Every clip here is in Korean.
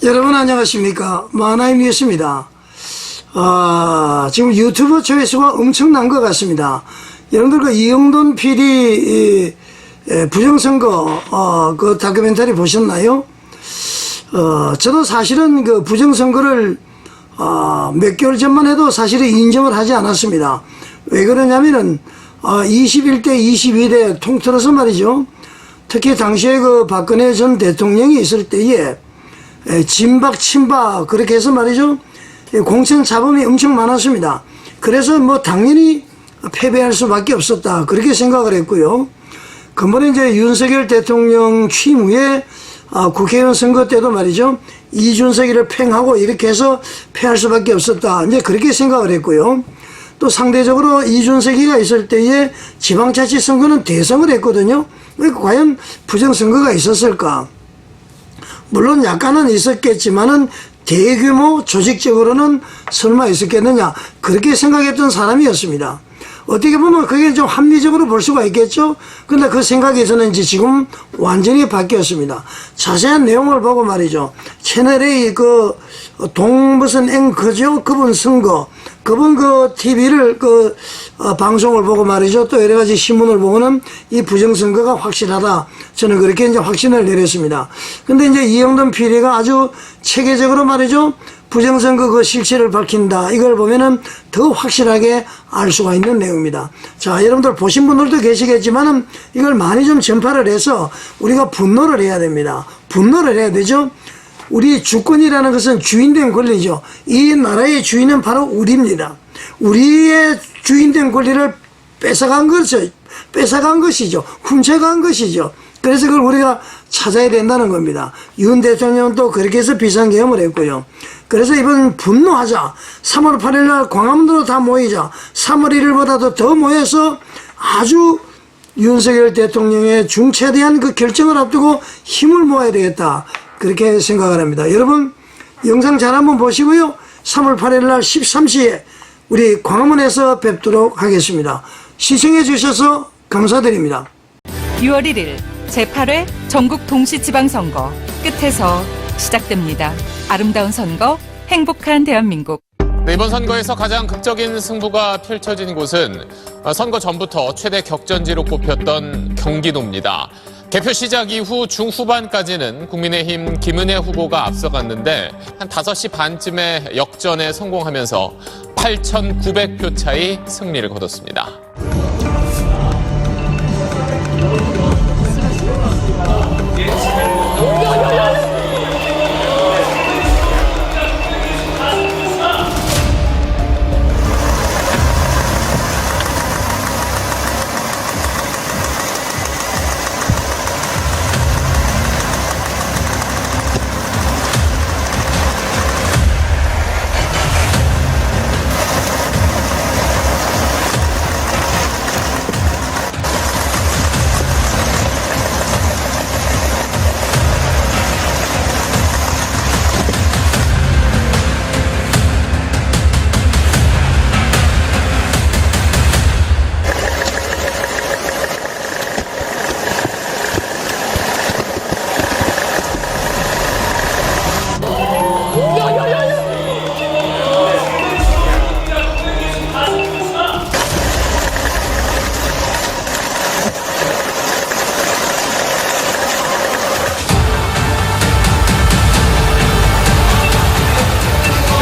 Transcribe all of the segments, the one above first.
여러분 안녕하십니까. 마하나임 뉴스입니다. 지금 유튜브 조회수가 엄청난 것 같습니다. 여러분들 그 이영돈 PD 부정선거 그 다큐멘터리 보셨나요? 저도 사실은 그 부정선거를 몇 개월 전만 해도 사실은 인정을 하지 않았습니다. 왜 그러냐면은 21대 22대 통틀어서 말이죠. 특히 당시에 그 박근혜 전 대통령이 있을 때에 진박 친박 그렇게 해서 말이죠. 공천 잡음이 엄청 많았습니다. 그래서 뭐 당연히 패배할 수밖에 없었다 그렇게 생각을 했고요. 근본에 이제 윤석열 대통령 취임 후에 국회의원 선거 때도 말이죠. 이준석이를 팽하고 이렇게 해서 패할 수밖에 없었다 이제 그렇게 생각을 했고요. 또 상대적으로 이준석이가 있을 때에 지방자치 선거는 대성을 했거든요. 왜 과연 부정선거가 있었을까? 물론 약간은 있었겠지만은 대규모 조직적으로는 설마 있었겠느냐 그렇게 생각했던 사람이었습니다. 어떻게 보면 그게 좀 합리적으로 볼 수가 있겠죠. 근데 그 생각이 저는 이제 지금 완전히 바뀌었습니다. 자세한 내용을 보고 말이죠. 채널A 그 동무슨 앵커죠. 그분 선거 그분 그 TV를 방송을 보고 말이죠. 또 여러 가지 신문을 보고는 이 부정선거가 확실하다. 저는 그렇게 이제 확신을 내렸습니다. 근데 이제 이영돈 PD가 아주 체계적으로 말이죠. 부정선거 그 실체를 밝힌다. 이걸 보면은 더 확실하게 알 수가 있는 내용입니다. 자, 여러분들 보신 분들도 계시겠지만은 이걸 많이 좀 전파를 해서 우리가 분노를 해야 됩니다. 분노를 해야 되죠. 우리 주권이라는 것은 주인된 권리죠. 이 나라의 주인은 바로 우리입니다. 우리의 주인된 권리를 뺏어간 것이죠. 훔쳐간 것이죠. 그래서 그걸 우리가 찾아야 된다는 겁니다. 윤 대통령은 또 그렇게 해서 비상계엄을 했고요. 그래서 이번 분노하자. 3월 8일 날 광화문으로 다 모이자. 3월 1일보다도 더 모여서 아주 윤석열 대통령의 중차대한 그 결정을 앞두고 힘을 모아야 되겠다. 그렇게 생각을 합니다. 여러분 영상 잘 한번 보시고요. 3월 8일 날 13시에 우리 광화문에서 뵙도록 하겠습니다. 시청해 주셔서 감사드립니다. 6월 1일 제8회 전국 동시지방선거 끝에서 시작됩니다. 아름다운 선거, 행복한 대한민국. 네, 이번 선거에서 가장 극적인 승부가 펼쳐진 곳은 선거 전부터 최대 격전지로 꼽혔던 경기도입니다. 개표 시작 이후 중후반까지는 국민의힘 김은혜 후보가 앞서갔는데 한 5시 반쯤에 역전에 성공하면서 8,900표 차이 승리를 거뒀습니다.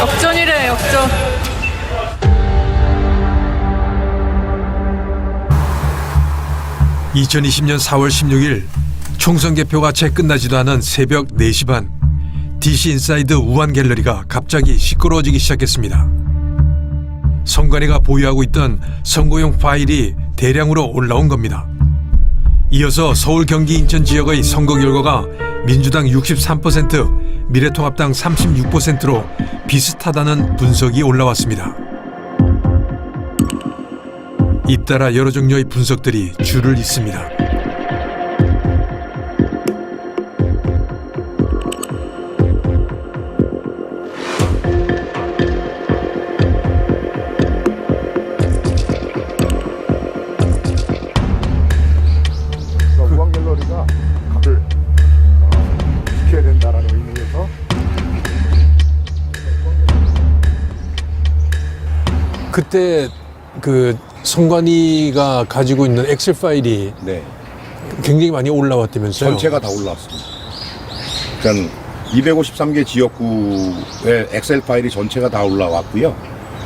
역전이래, 역전. (2020년 4월 16일) 총선 개표가 채 끝나지도 않은 새벽 4시 반 DC 인사이드 우한 갤러리가 갑자기 시끄러워지기 시작했습니다. 선관위가 보유하고 있던 선거용 파일이 대량으로 올라온 겁니다. 이어서 서울, 경기, 인천 지역의 선거 결과가 민주당 63%, 미래통합당 36%로 비슷하다는 분석이 올라왔습니다. 잇따라 여러 종류의 분석들이 줄을 잇습니다. 우한 갤러리가 답을 지켜야 된다라는 의미에서 그때 그 선관위가 가지고 있는 엑셀 파일이 네. 굉장히 많이 올라왔다면서요? 전체가 다 올라왔습니다. 그러니까 253개 지역구의 엑셀 파일이 전체가 다 올라왔고요.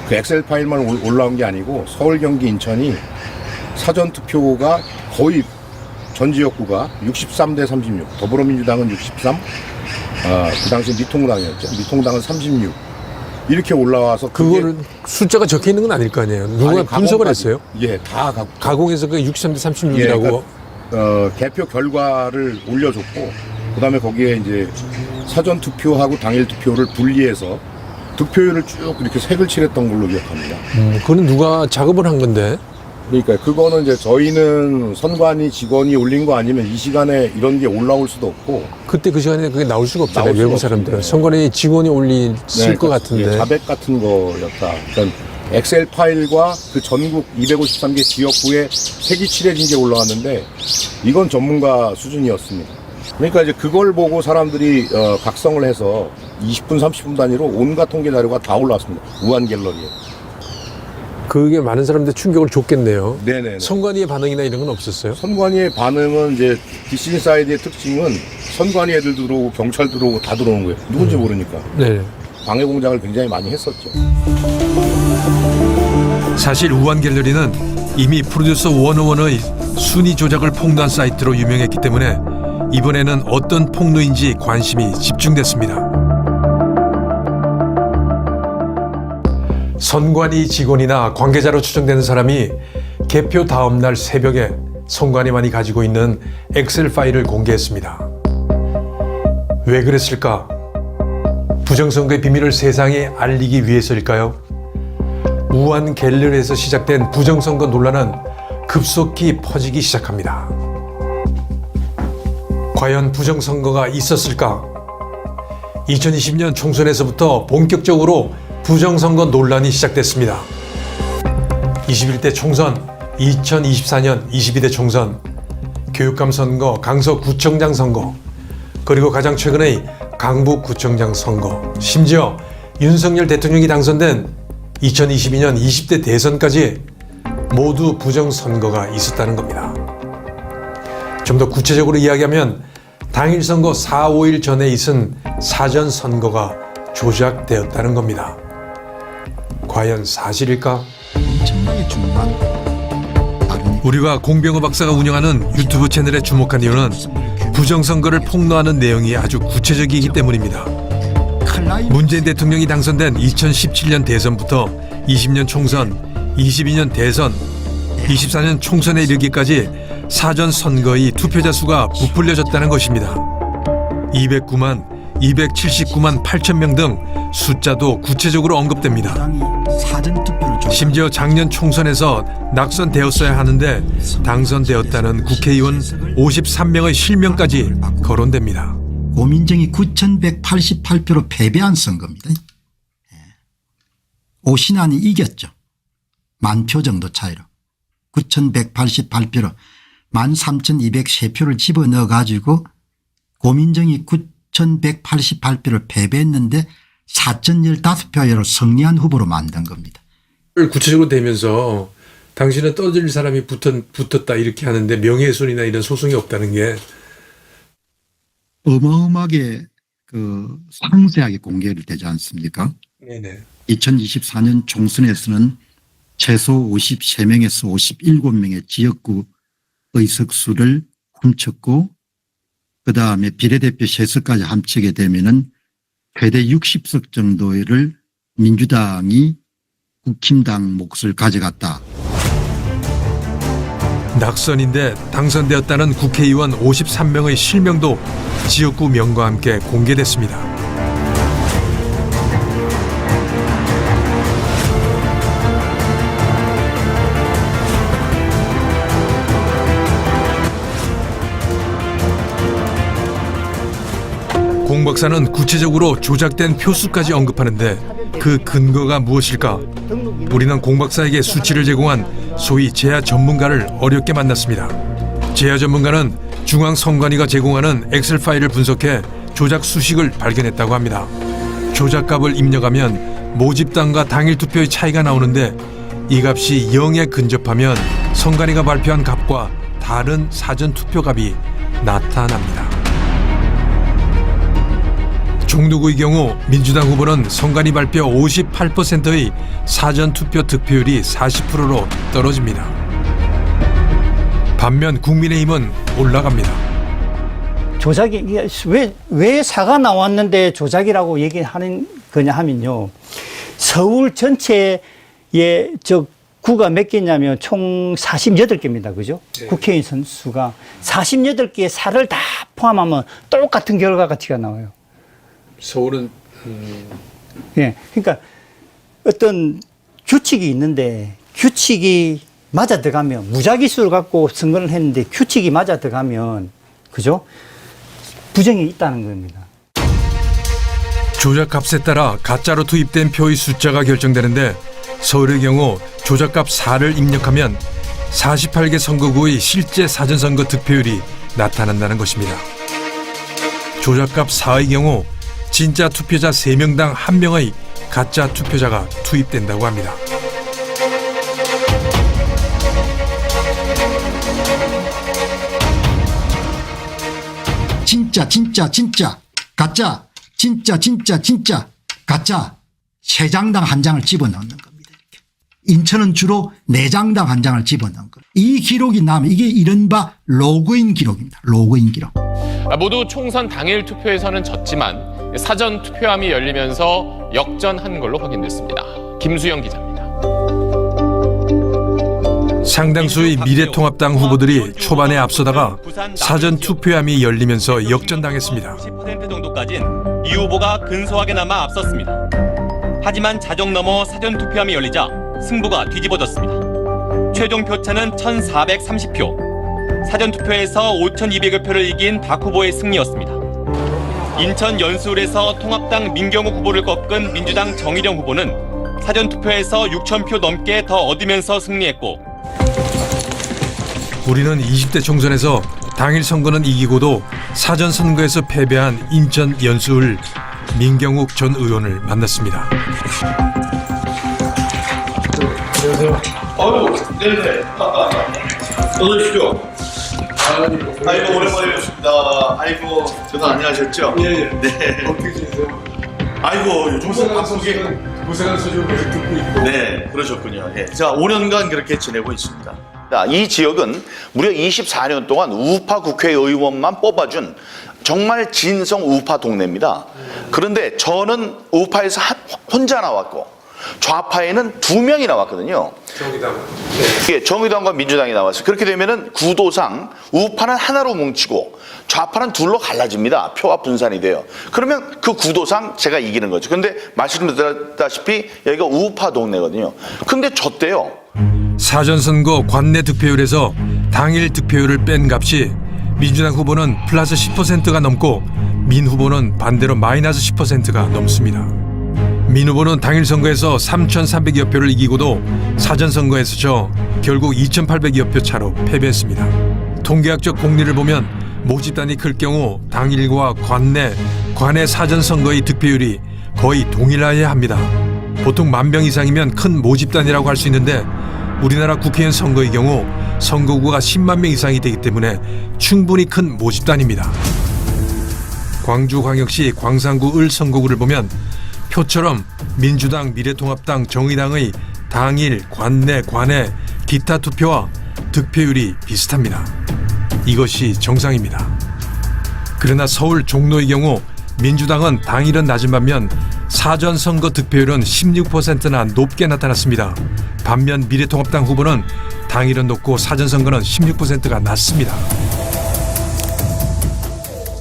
그 엑셀 파일만 올라온 게 아니고 서울, 경기, 인천이 사전 투표가 거의 전 지역구가 63대 36, 더불어민주당은 63, 그 당시 미통당이었죠. 미통당은 36 이렇게 올라와서 그거를 숫자가 적혀 있는 건 아닐 거 아니에요. 누가 아니, 분석을 가공까지, 했어요? 예, 다 가공해서 그 63대 36이라고. 예, 그러니까, 개표 결과를 올려줬고, 그 다음에 거기에 이제 사전 투표하고 당일 투표를 분리해서 득표율을 쭉 이렇게 색을 칠했던 걸로 기억합니다. 그거는 누가 작업을 한 건데? 그러니까 그거는 이제 저희는 선관위 직원이 올린 거 아니면 이 시간에 이런 게 올라올 수도 없고. 그때 그 시간에 그게 나올 수가 없잖아요. 나올 수가 외국 사람들은. 없습니다. 선관위 직원이 올렸을 것 같은데. 예, 자백 같은 거였다. 그러니까 엑셀 파일과 그 전국 253개 지역구에 색이 칠해진 게 올라왔는데 이건 전문가 수준이었습니다. 그러니까 이제 그걸 보고 사람들이 각성을 해서 20분, 30분 단위로 온갖 통계 자료가 다 올라왔습니다. 우한 갤러리에. 그게 많은 사람들 충격을 줬겠네요. 네네. 선관위의 반응이나 이런 건 없었어요? 선관위의 반응은 이제 디스인사이드의 특징은 선관위 애들 들어오고 경찰 들어오고 다 들어오는 거예요. 누군지 모르니까. 네. 방해 공작을 굉장히 많이 했었죠. 사실 우한 갤러리는 이미 프로듀서 101의 순위 조작을 폭로한 사이트로 유명했기 때문에 이번에는 어떤 폭로인지 관심이 집중됐습니다. 선관위 직원이나 관계자로 추정되는 사람이 개표 다음 날 새벽에 선관위만이 가지고 있는 엑셀 파일을 공개했습니다. 왜 그랬을까? 부정선거의 비밀을 세상에 알리기 위해서일까요? 우한 갤러리에서 시작된 부정선거 논란은 급속히 퍼지기 시작합니다. 과연 부정선거가 있었을까? 2020년 총선에서부터 본격적으로 부정선거 논란이 시작됐습니다. 21대 총선, 2024년 22대 총선, 교육감 선거, 강서구청장 선거, 그리고 가장 최근의 강북구청장 선거, 심지어 윤석열 대통령이 당선된 2022년 20대 대선까지 모두 부정선거가 있었다는 겁니다. 좀 더 구체적으로 이야기하면 당일 선거 4, 5일 전에 있은 사전 선거가 조작되었다는 겁니다. 과연 사실일까? 엄청나게 중요한 우리가 공병호 박사가 운영하는 유튜브 채널에 주목한 이유는 부정선거를 폭로하는 내용이 아주 구체적이기 때문입니다. 문재인 대통령이 당선된 2017년 대선부터 20년 총선, 22년 대선, 24년 총선에 이르기까지 사전 선거의 투표자 수가 부풀려졌다는 것입니다. 209만, 279만 8천 명 등 숫자도 구체적으로 언급됩니다. 심지어 작년 총선에서 낙선되었어야 하는데 당선되었다는 국회의원 53명의 실명까지 거론됩니다. 고민정이 9,188표로 패배한 선거입니다. 오신환이 이겼죠. 10,000표 정도 차이로 9,188표로 13,203표를 집어넣어 가지고 고민정이 9,188표를 패배했는데 4,015표로 승리한 후보로 만든 겁니다. 구체적으로 되면서 당신은 떨어질 사람이 붙었다 이렇게 하는데 명예훼손이나 이런 소송이 없다는 게 어마어마하게 상세하게 공개를 되지 않습니까? 네네. 2024년 총선에서는 최소 53명에서 57명의 지역구 의석수를 훔쳤고 그다음에 비례대표 세석까지 합치게 되면은 최대 60석 정도를 민주당이 국힘당 몫을 가져갔다. 낙선인데 당선되었다는 국회의원 53명의 실명도 지역구 명과 함께 공개됐습니다. 공 박사는 구체적으로 조작된 표수까지 언급하는데 그 근거가 무엇일까? 우리는 공 박사에게 수치를 제공한 소위 재야 전문가를 어렵게 만났습니다. 재야 전문가는 중앙선관위가 제공하는 엑셀 파일을 분석해 조작 수식을 발견했다고 합니다. 조작값을 입력하면 모집당과 당일 투표의 차이가 나오는데 이 값이 0에 근접하면 선관위가 발표한 값과 다른 사전투표값이 나타납니다. 종로구의 경우 민주당 후보는 선관위 발표 58%의 사전투표 득표율이 40%로 떨어집니다. 반면 국민의힘은 올라갑니다. 조작이 이게 왜 사가 나왔는데 조작이라고 얘기하는 거냐 하면요. 서울 전체에 저 구가 몇 개냐면 총 48개입니다. 그죠? 네. 국회의원 선수가 48개의 사를 다 포함하면 똑같은 결과가치가 나와요. 서울은 예. 그러니까 어떤 규칙이 있는데 규칙이 맞아 들어가면 무작위수를 갖고 선거를 했는데 규칙이 맞아 들어가면 그죠? 부정이 있다는 겁니다. 조작값에 따라 가짜로 투입된 표의 숫자가 결정되는데 서울의 경우 조작값 4를 입력하면 48개 선거구의 실제 사전선거 득표율이 나타난다는 것입니다. 조작값 4의 경우 진짜 투표자 3명당 1명의 가짜 투표자가 투입된다고 합니다. 진짜 가짜 진짜 가짜 3장당 1장을 집어넣는 겁니다. 이렇게. 인천은 주로 4장당 1장을 집어넣는 거예요. 이 기록이 나면 이게 이른바 로그인 기록입니다. 로그인 기록. 모두 총선 당일 투표에서는 졌지만 사전 투표함이 열리면서 역전한 걸로 확인됐습니다. 김수영 기자입니다. 상당수의 미래통합당 후보들이 초반에 앞서다가 사전 투표함이 열리면서 역전당했습니다. 90% 정도까진 이 후보가 근소하게나마 앞섰습니다. 하지만 자정 넘어 사전 투표함이 열리자 승부가 뒤집어졌습니다. 최종 표차는 1,430표. 사전 투표에서 5,200여 표를 이긴 박 후보의 승리였습니다. 인천 연수울에서 통합당 민경욱 후보를 꺾은 민주당 정일영 후보는 사전 투표에서 6,000표 넘게 더 얻으면서 승리했고, 우리는 20대 총선에서 당일 선거는 이기고도 사전 선거에서 패배한 인천 연수울 민경욱 전 의원을 만났습니다. 안녕하세요. 네네. 어서 오십시오. 아이고, 오랜만에 뵙습니다. 아이고, 저도 안녕하셨죠? 예. 네. 어떻게 지내세요? 아이고, 요즘 고생한 소식을 계속 듣고 있고. 네, 그러셨군요. 예. 자, 5년간 그렇게 지내고 있습니다. 이 지역은 무려 24년 동안 우파 국회의원만 뽑아준 정말 진성 우파 동네입니다. 그런데 저는 우파에서 혼자 나왔고 좌파에는 2명이 나왔거든요. 정의당. 예, 정의당과 민주당이 나왔어요. 그렇게 되면은 구도상 우파는 하나로 뭉치고 좌파는 둘로 갈라집니다. 표가 분산이 돼요. 그러면 그 구도상 제가 이기는 거죠. 근데 말씀드렸다시피 여기가 우파 동네거든요. 근데 졌대요. 사전선거 관내 득표율에서 당일 득표율을 뺀 값이 민주당 후보는 플러스 10%가 넘고 민 후보는 반대로 마이너스 10%가 넘습니다. 민 후보는 당일 선거에서 3,300여 표를 이기고도 사전선거에서 져 결국 2,800여 표 차로 패배했습니다. 통계학적 공리를 보면 모집단이 클 경우 당일과 관내 사전선거의 득표율이 거의 동일해야 합니다. 보통 10,000명 이상이면 큰 모집단이라고 할 수 있는데 우리나라 국회의원 선거의 경우 선거구가 10만 명 이상이 되기 때문에 충분히 큰 모집단입니다. 광주광역시 광산구 을 선거구를 보면 표처럼 민주당, 미래통합당, 정의당의 당일, 관내, 기타 투표와 득표율이 비슷합니다. 이것이 정상입니다. 그러나 서울 종로의 경우 민주당은 당일은 낮은 반면 사전 선거 득표율은 16%나 높게 나타났습니다. 반면 미래통합당 후보는 당일은 높고 사전 선거는 16%가 낮습니다.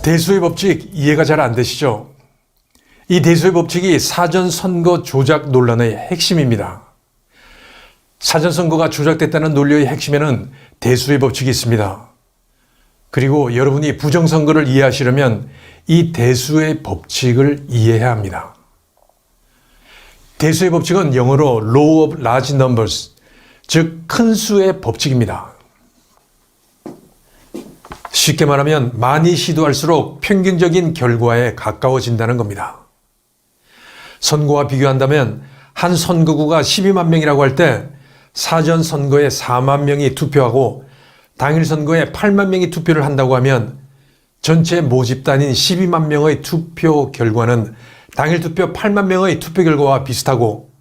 대수의 법칙 이해가 잘 안 되시죠? 이 대수의 법칙이 사전 선거 조작 논란의 핵심입니다. 사전 선거가 조작됐다는 논리의 핵심에는 대수의 법칙이 있습니다. 그리고 여러분이 부정선거를 이해하시려면 이 대수의 법칙을 이해해야 합니다. 대수의 법칙은 영어로 Law of Large Numbers, 즉 큰 수의 법칙입니다. 쉽게 말하면 많이 시도할수록 평균적인 결과에 가까워진다는 겁니다. 선거와 비교한다면 한 선거구가 12만 명이라고 할 때 사전 선거에 4만 명이 투표하고 당일 선거에 8만 명이 투표를 한다고 하면 전체 모집단인 12만 명의 투표 결과는 당일 투표 8만 명의 투표 결과와 비슷하고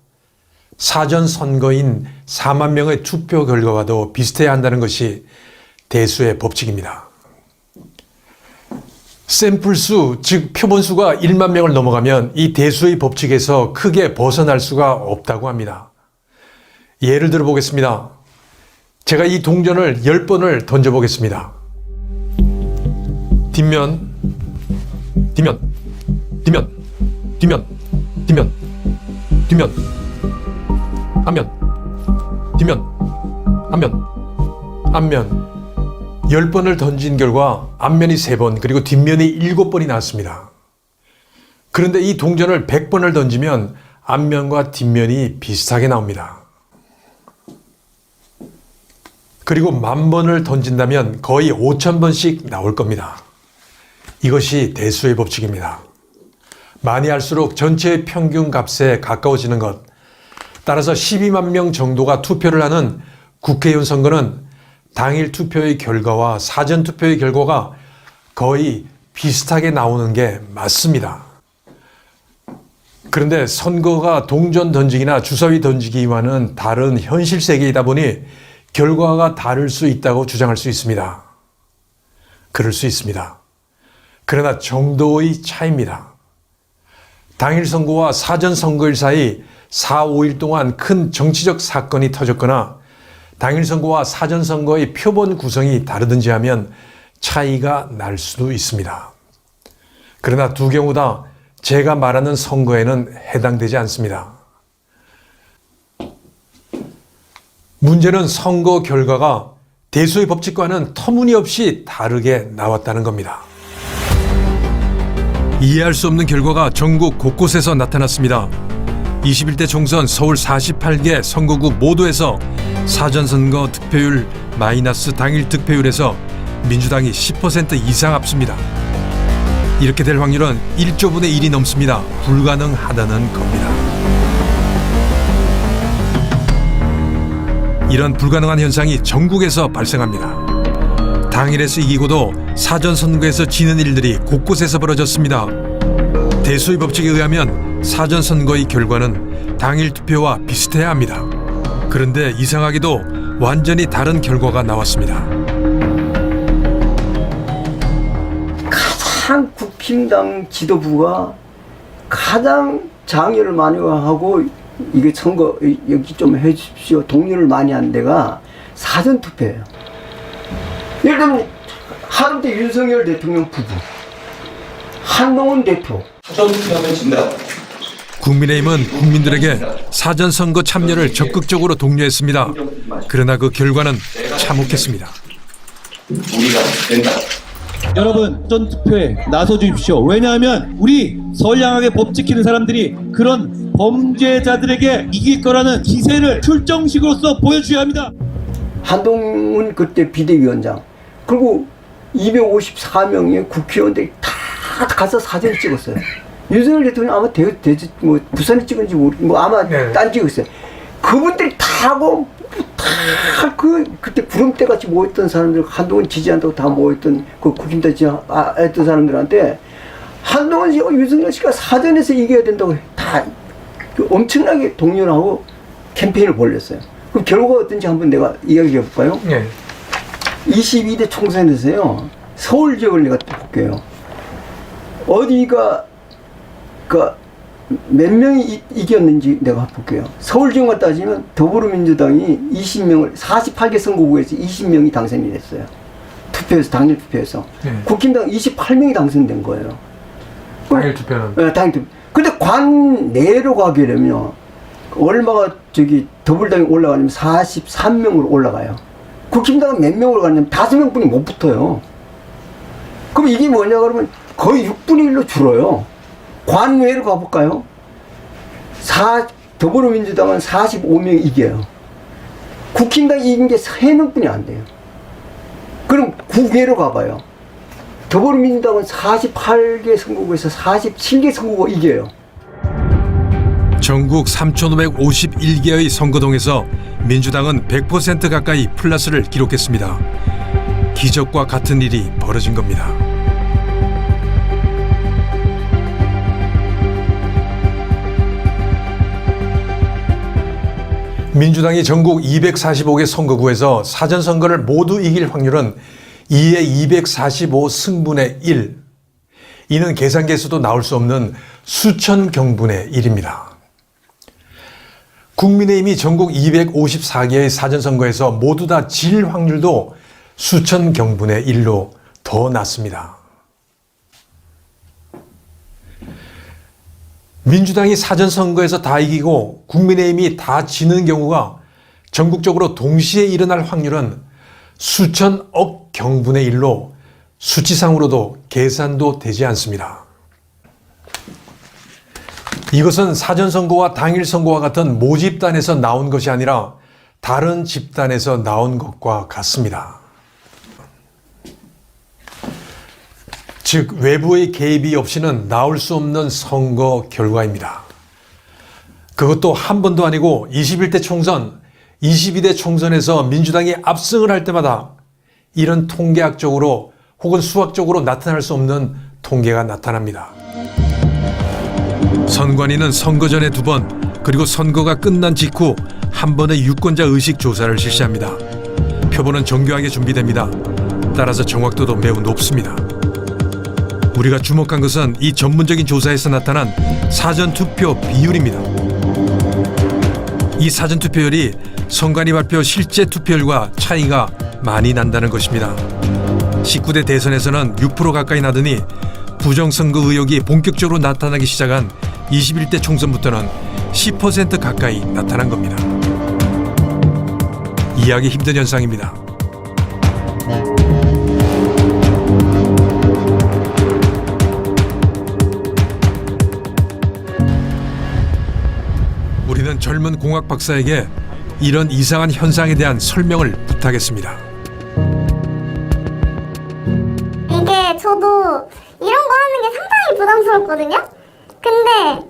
사전 선거인 4만 명의 투표 결과와도 비슷해야 한다는 것이 대수의 법칙입니다. 샘플수, 즉 표본수가 1만 명을 넘어가면 이 대수의 법칙에서 크게 벗어날 수가 없다고 합니다. 예를 들어 보겠습니다. 제가 이 동전을 10번을 던져보겠습니다. 뒷면, 뒷면, 뒷면, 뒷면, 뒷면, 뒷면, 앞면, 뒷면, 앞면, 앞면. 10번을 던진 결과 앞면이 3번 그리고 뒷면이 7번이 나왔습니다. 그런데 이 동전을 100번을 던지면 앞면과 뒷면이 비슷하게 나옵니다. 그리고 10,000번을 던진다면 거의 5,000번씩 나올 겁니다. 이것이 대수의 법칙입니다. 많이 할수록 전체 평균 값에 가까워지는 것. 따라서 12만 명 정도가 투표를 하는 국회의원 선거는 당일 투표의 결과와 사전 투표의 결과가 거의 비슷하게 나오는 게 맞습니다. 그런데 선거가 동전 던지기나 주사위 던지기와는 다른 현실 세계이다 보니 결과가 다를 수 있다고 주장할 수 있습니다. 그럴 수 있습니다. 그러나 정도의 차이입니다. 당일 선거와 사전 선거일 사이 4, 5일 동안 큰 정치적 사건이 터졌거나 당일 선거와 사전 선거의 표본 구성이 다르든지 하면 차이가 날 수도 있습니다. 그러나 두 경우 다 제가 말하는 선거에는 해당되지 않습니다. 문제는 선거 결과가 대수의 법칙과는 터무니없이 다르게 나왔다는 겁니다. 이해할 수 없는 결과가 전국 곳곳에서 나타났습니다. 21대 총선 서울 48개 선거구 모두에서 사전선거 득표율 마이너스 당일 득표율에서 민주당이 10% 이상 앞섭니다. 이렇게 될 확률은 1조분의 1이 넘습니다. 불가능하다는 겁니다. 이런 불가능한 현상이 전국에서 발생합니다. 당일에서 이기고도 사전선거에서 지는 일들이 곳곳에서 벌어졌습니다. 대수의 법칙에 의하면 사전선거의 결과는 당일 투표와 비슷해야 합니다. 그런데 이상하게도 완전히 다른 결과가 나왔습니다. 가장 국힘당 지도부가 가장 장애를 많이 하고 이게 선거 여기 좀 해주십시오 동료를 많이 한 데가 사전투표예요. 예를 들면 하루대 윤석열 대통령 부부, 한동훈 대표. 사전투표하면 진다. 국민의힘은 국민들에게 사전선거 참여를 적극적으로 독려했습니다. 그러나 그 결과는 참혹했습니다. 우리가 된다. 여러분 사전투표에 나서 주십시오. 왜냐하면 우리 선량하게 법 지키는 사람들이 그런 범죄자들에게 이길 거라는 기세를 출정식으로서 보여줘야 합니다. 한동훈 그때 비대위원장 그리고 254명의 국회의원들이 다 가서 사진을 찍었어요. 윤석열 대통령 아마 뭐 부산에 찍은지 모르고 아마 딴 찍었어요. 그분들이 다 하고 그때 구름대 같이 모였던 사람들 한동훈 지지한다고 다 모였던 그 국힘당 지지했던 사람들한테 한동훈 씨와 윤석열 씨가 사전에서 이겨야 된다고 다 엄청나게 동요하고 캠페인을 벌였어요. 그럼 결과가 어떤지 한번 내가 이야기해 볼까요? 네. 22대 총선에서요 서울 지역을 내가 볼게요. 어디가 몇 명이 이겼는지 내가 볼게요. 서울 지역만 따지면 더불어민주당이 20명을 48개 선거구에서 20명이 당선이 됐어요. 투표에서 당일 투표에서. 국힘당 28명이 당선된 거예요. 당일 투표는? 네, 당일 투표. 근데 관 내로 가게 되면 얼마가 더불당이 올라가냐면 43명으로 올라가요. 국힘당은 몇 명으로 가냐면 5명뿐이 못 붙어요. 그럼 이게 뭐냐 그러면 거의 6분의 1로 줄어요. 관외로 가볼까요? 더불어민주당은 45명 이겨요. 국힘당이 이긴 게 3명뿐이 안 돼요. 그럼 국외로 가봐요. 더불어민주당은 48개 선거구에서 47개 선거구가 이겨요. 전국 3,551개의 선거동에서 민주당은 100% 가까이 플러스를 기록했습니다. 기적과 같은 일이 벌어진 겁니다. 민주당이 전국 245개 선거구에서 사전선거를 모두 이길 확률은 2의 245 승분의 1. 이는 계산기에서도 나올 수 없는 수천 경분의 1입니다. 국민의힘이 전국 254개의 사전선거에서 모두 다 질 확률도 수천 경분의 1로 더 낮습니다. 민주당이 사전선거에서 다 이기고 국민의힘이 다 지는 경우가 전국적으로 동시에 일어날 확률은 수천억 경분의 1로 수치상으로도 계산도 되지 않습니다. 이것은 사전선거와 당일선거와 같은 모집단에서 나온 것이 아니라 다른 집단에서 나온 것과 같습니다. 즉 외부의 개입이 없이는 나올 수 없는 선거 결과입니다. 그것도 한 번도 아니고 21대 총선, 22대 총선에서 민주당이 압승을 할 때마다 이런 통계학적으로 혹은 수학적으로 나타날 수 없는 통계가 나타납니다. 선관위는 선거 전에 2번, 그리고 선거가 끝난 직후 한 번의 유권자 의식 조사를 실시합니다. 표본은 정교하게 준비됩니다. 따라서 정확도도 매우 높습니다. 우리가 주목한 것은 이 전문적인 조사에서 나타난 사전투표 비율입니다. 이 사전투표율이 선관위 발표 실제 투표율과 차이가 많이 난다는 것입니다. 19대 대선에서는 6% 가까이 나더니 부정선거 의혹이 본격적으로 나타나기 시작한 21대 총선부터는 10% 가까이 나타난 겁니다. 이해하기 힘든 현상입니다. 우리는 젊은 공학 박사에게 이런 이상한 현상에 대한 설명을 부탁했습니다. 이게 저도 이런 거 하는 게 상당히 부담스럽거든요. 근데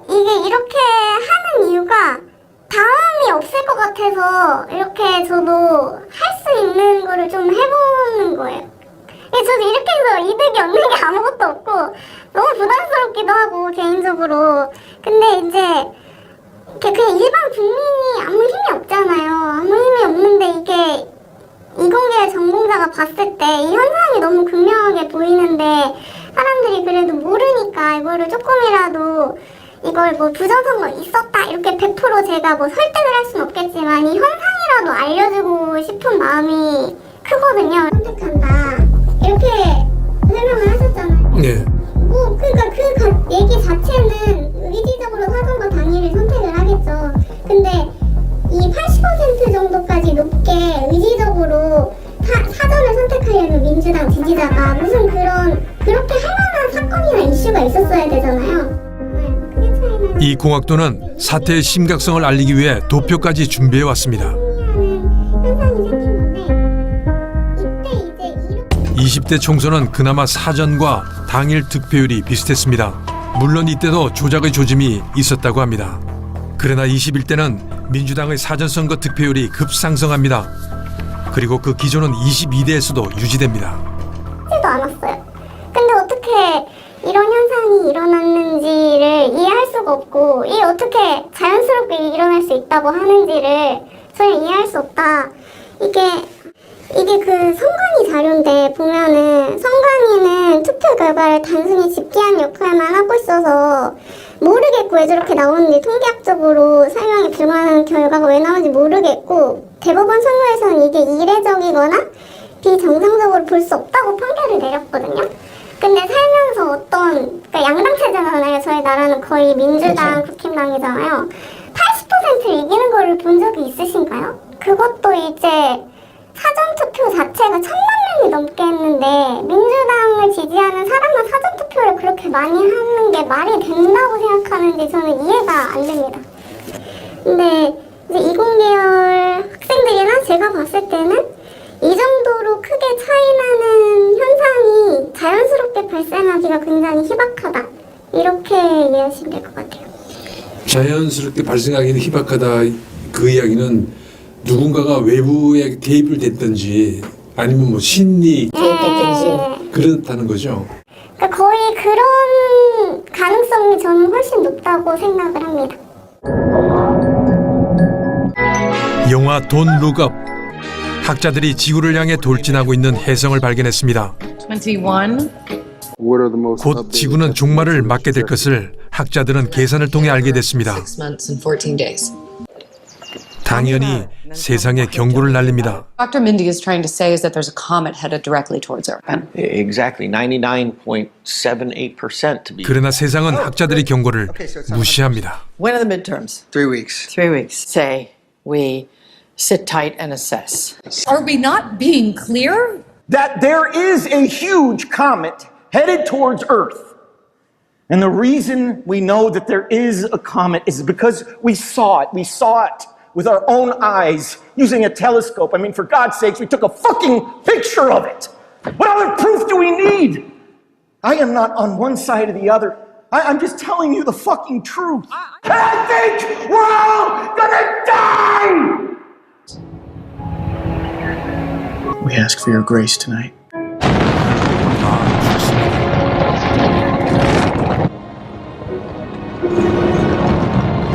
이게 이렇게 하는 이유가 다음이 없을 것 같아서 이렇게 저도 할 수 있는 거를 좀 해보는 거예요. 저도 이렇게 해서 이득이 없는 게 아무것도 없고 너무 부담스럽기도 하고 개인적으로. 근데 이제 이렇게 그냥 일반 국민이 아무 힘이 없잖아요. 아무 힘이 없는데 이게 이공계 전공자가 봤을 때 이 현상이 너무 극명하게 보이는데 사람들이 그래도 모르니까 이거를 조금이라도 이걸 뭐 부정선거 있었다 이렇게 100% 제가 뭐 설득을 할 수는 없겠지만 이 현상이라도 알려주고 싶은 마음이 크거든요. 선택한다 이렇게 설명을 하셨잖아요. 네. 뭐 그러니까 그 얘기 자체는 의지적으로 사전과 당일을 선택을 하겠죠. 근데 이 80% 정도까지 높게 의지적으로 사전을 선택하려는 민주당 지지자가 무슨 그렇게 할 만한 사건이나 이슈가 있었어야 되잖아요. 그게 차이는. 이 공학도는 사태의 심각성을 알리기 위해 도표까지 준비해 왔습니다. 현상이 생긴 건데 이때 이제 20대 총선은 그나마 사전과 당일 득표율이 비슷했습니다. 물론 이때도 조작의 조짐이 있었다고 합니다. 그러나 21대는 민주당의 사전선거 득표율이 급상승합니다. 그리고 그 기조는 22대에서도 유지됩니다. 하지도 않았어요. 근데 어떻게 이런 현상이 일어났는지를 이해할 수가 없고 이게 어떻게 자연스럽게 일어날 수 있다고 하는지를 저는 이해할 수 없다. 이게 그 선관위 자료인데 보면은 선관위는 투표 결과를 단순히 집계한 역할만 하고 있어서 모르겠고 왜 저렇게 나오는지 통계학적으로 설명이 불가능한 결과가 왜 나오는지 모르겠고 대법원 선고에서는 이게 이례적이거나 비정상적으로 볼 수 없다고 판결을 내렸거든요. 근데 살면서 그러니까 양당체제잖아요. 저희 나라는 거의 민주당, 국힘당이잖아요. 80%를 이기는 거를 본 적이 있으신가요? 그것도 이제 사전투표 자체가 1000만 명이 넘게 했는데 민주당을 지지하는 사람만 사전투표를 그렇게 많이 하는 게 말이 된다고 생각하는지 저는 이해가 안 됩니다. 근데 이제 이공계열 학생들이나 제가 봤을 때는 이 정도로 크게 차이나는 현상이 자연스럽게 발생하기가 굉장히 희박하다. 이렇게 이해하시면 될 것 같아요. 자연스럽게 발생하기는 희박하다. 그 이야기는 누군가가 외부에 개입을 됐든지 아니면 뭐 신이 그렇다는 거죠. 그러니까 거의 그런 가능성이 저는 훨씬 높다고 생각을 합니다. 영화 돈 룩업. 학자들이 지구를 향해 돌진하고 있는 혜성을 발견했습니다. 21. 곧 지구는 종말을 맞게 될 것을 학자들은 계산을 통해 알게 됐습니다. 당연히 세상에 경고를 날립니다. Dr. Mindy is trying to say is that there's a comet headed directly towards Earth. Exactly. 99.78% to be. 그러나 세상은 학자들의 경고를 무시합니다. When are the midterms? 3 weeks. 3 weeks. Say we sit tight and assess. Are we not being clear? That there is a huge comet headed towards Earth. And the reason we know that there is a comet is because we saw it. We saw it with our own eyes using a telescope. I mean, for God's sakes, we took a fucking picture of it. What other proof do we need? I am not on one side or the other. I'm just telling you the fucking truth. And I think we're all gonna die! We ask for your grace tonight.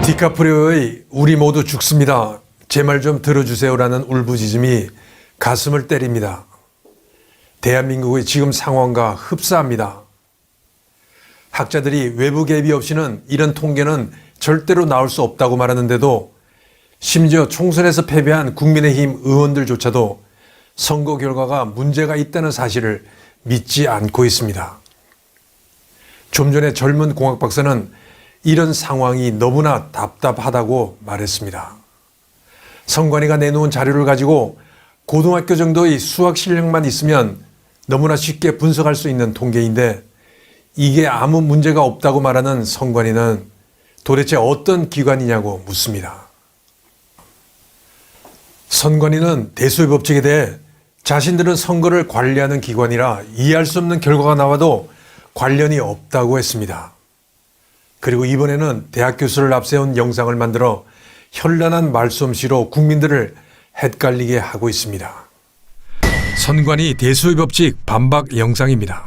디카프리오의 우리 모두 죽습니다. 제 말 좀 들어주세요라는 울부짖음이 가슴을 때립니다. 대한민국의 지금 상황과 흡사합니다. 학자들이 외부 개입이 없이는 이런 통계는 절대로 나올 수 없다고 말하는데도 심지어 총선에서 패배한 국민의힘 의원들조차도 선거 결과가 문제가 있다는 사실을 믿지 않고 있습니다. 좀 전에 젊은 공학 박사는 이런 상황이 너무나 답답하다고 말했습니다. 선관위가 내놓은 자료를 가지고 고등학교 정도의 수학 실력만 있으면 너무나 쉽게 분석할 수 있는 통계인데 이게 아무 문제가 없다고 말하는 선관위는 도대체 어떤 기관이냐고 묻습니다. 선관위는 대소의 법칙에 대해 자신들은 선거를 관리하는 기관이라 이해할 수 없는 결과가 나와도 관련이 없다고 했습니다. 그리고 이번에는 대학 교수를 앞세운 영상을 만들어 현란한 말솜씨로 국민들을 헷갈리게 하고 있습니다. 선관위 대소의 법칙 반박 영상입니다.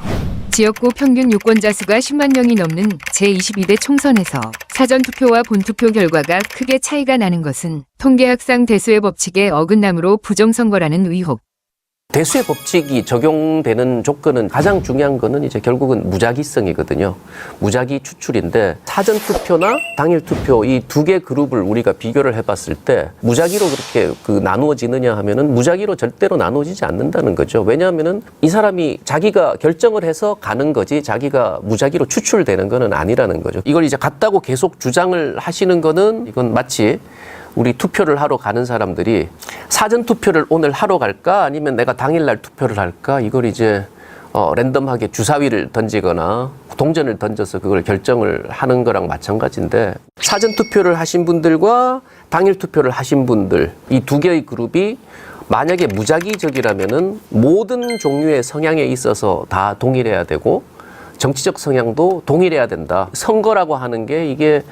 지역구 평균 유권자 수가 10만 명이 넘는 제22대 총선에서 사전투표와 본투표 결과가 크게 차이가 나는 것은 통계학상 대소의 법칙의 어긋남으로 부정선거라는 의혹. 대수의 법칙이 적용되는 조건은 가장 중요한 거는 이제 결국은 무작위성이거든요. 무작위 추출인데 사전 투표나 당일 투표 이 두 개 그룹을 우리가 비교를 해봤을 때 무작위로 그렇게 나누어지느냐 하면은 무작위로 절대로 나누어지지 않는다는 거죠. 왜냐하면은 이 사람이 자기가 결정을 해서 가는 거지 자기가 무작위로 추출되는 거는 아니라는 거죠. 이걸 이제 같다고 계속 주장을 하시는 거는 이건 마치 우리 투표를 하러 가는 사람들이 사전 투표를 오늘 하러 갈까 아니면 내가 당일날 투표를 할까 이걸 이제 랜덤하게 주사위를 던지거나 동전을 던져서 그걸 결정을 하는 거랑 마찬가지인데 사전 투표를 하신 분들과 당일 투표를 하신 분들 이 두 개의 그룹이 만약에 무작위적이라면은 모든 종류의 성향에 있어서 다 동일해야 되고 정치적 성향도 동일해야 된다. 선거라고 하는 게 이게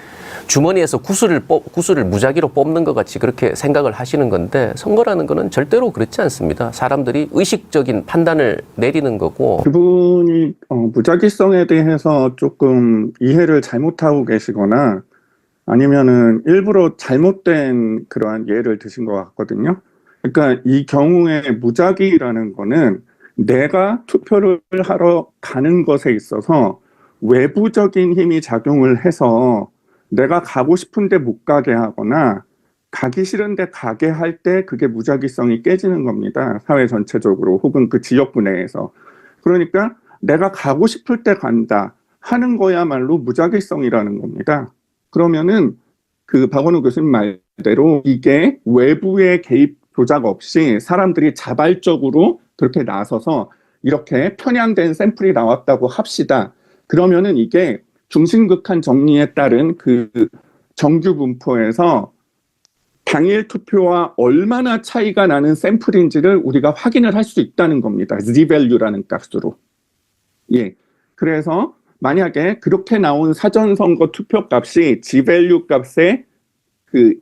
주머니에서 구슬을 무작위로 뽑는 것 같이 그렇게 생각을 하시는 건데 선거라는 거는 절대로 그렇지 않습니다. 사람들이 의식적인 판단을 내리는 거고. 그분이 무작위성에 대해서 조금 이해를 잘못하고 계시거나 아니면은 일부러 잘못된 그러한 예를 드신 것 같거든요. 그러니까 이 경우에 무작위라는 거는 내가 투표를 하러 가는 것에 있어서 외부적인 힘이 작용을 해서 내가 가고 싶은데 못 가게 하거나 가기 싫은데 가게 할 때 그게 무작위성이 깨지는 겁니다. 사회 전체적으로 혹은 그 지역구 내에서. 그러니까 내가 가고 싶을 때 간다 하는 거야말로 무작위성이라는 겁니다. 그러면은 그 박원우 교수님 말대로 이게 외부의 개입 조작 없이 사람들이 자발적으로 그렇게 나서서 이렇게 편향된 샘플이 나왔다고 합시다. 그러면은 이게 중심극한 정리에 따른 그 정규 분포에서 당일 투표와 얼마나 차이가 나는 샘플인지를 우리가 확인을 할 수 있다는 겁니다. Z-value라는 값으로. 예. 그래서 만약에 그렇게 나온 사전선거 투표 값이 Z-value 값의 그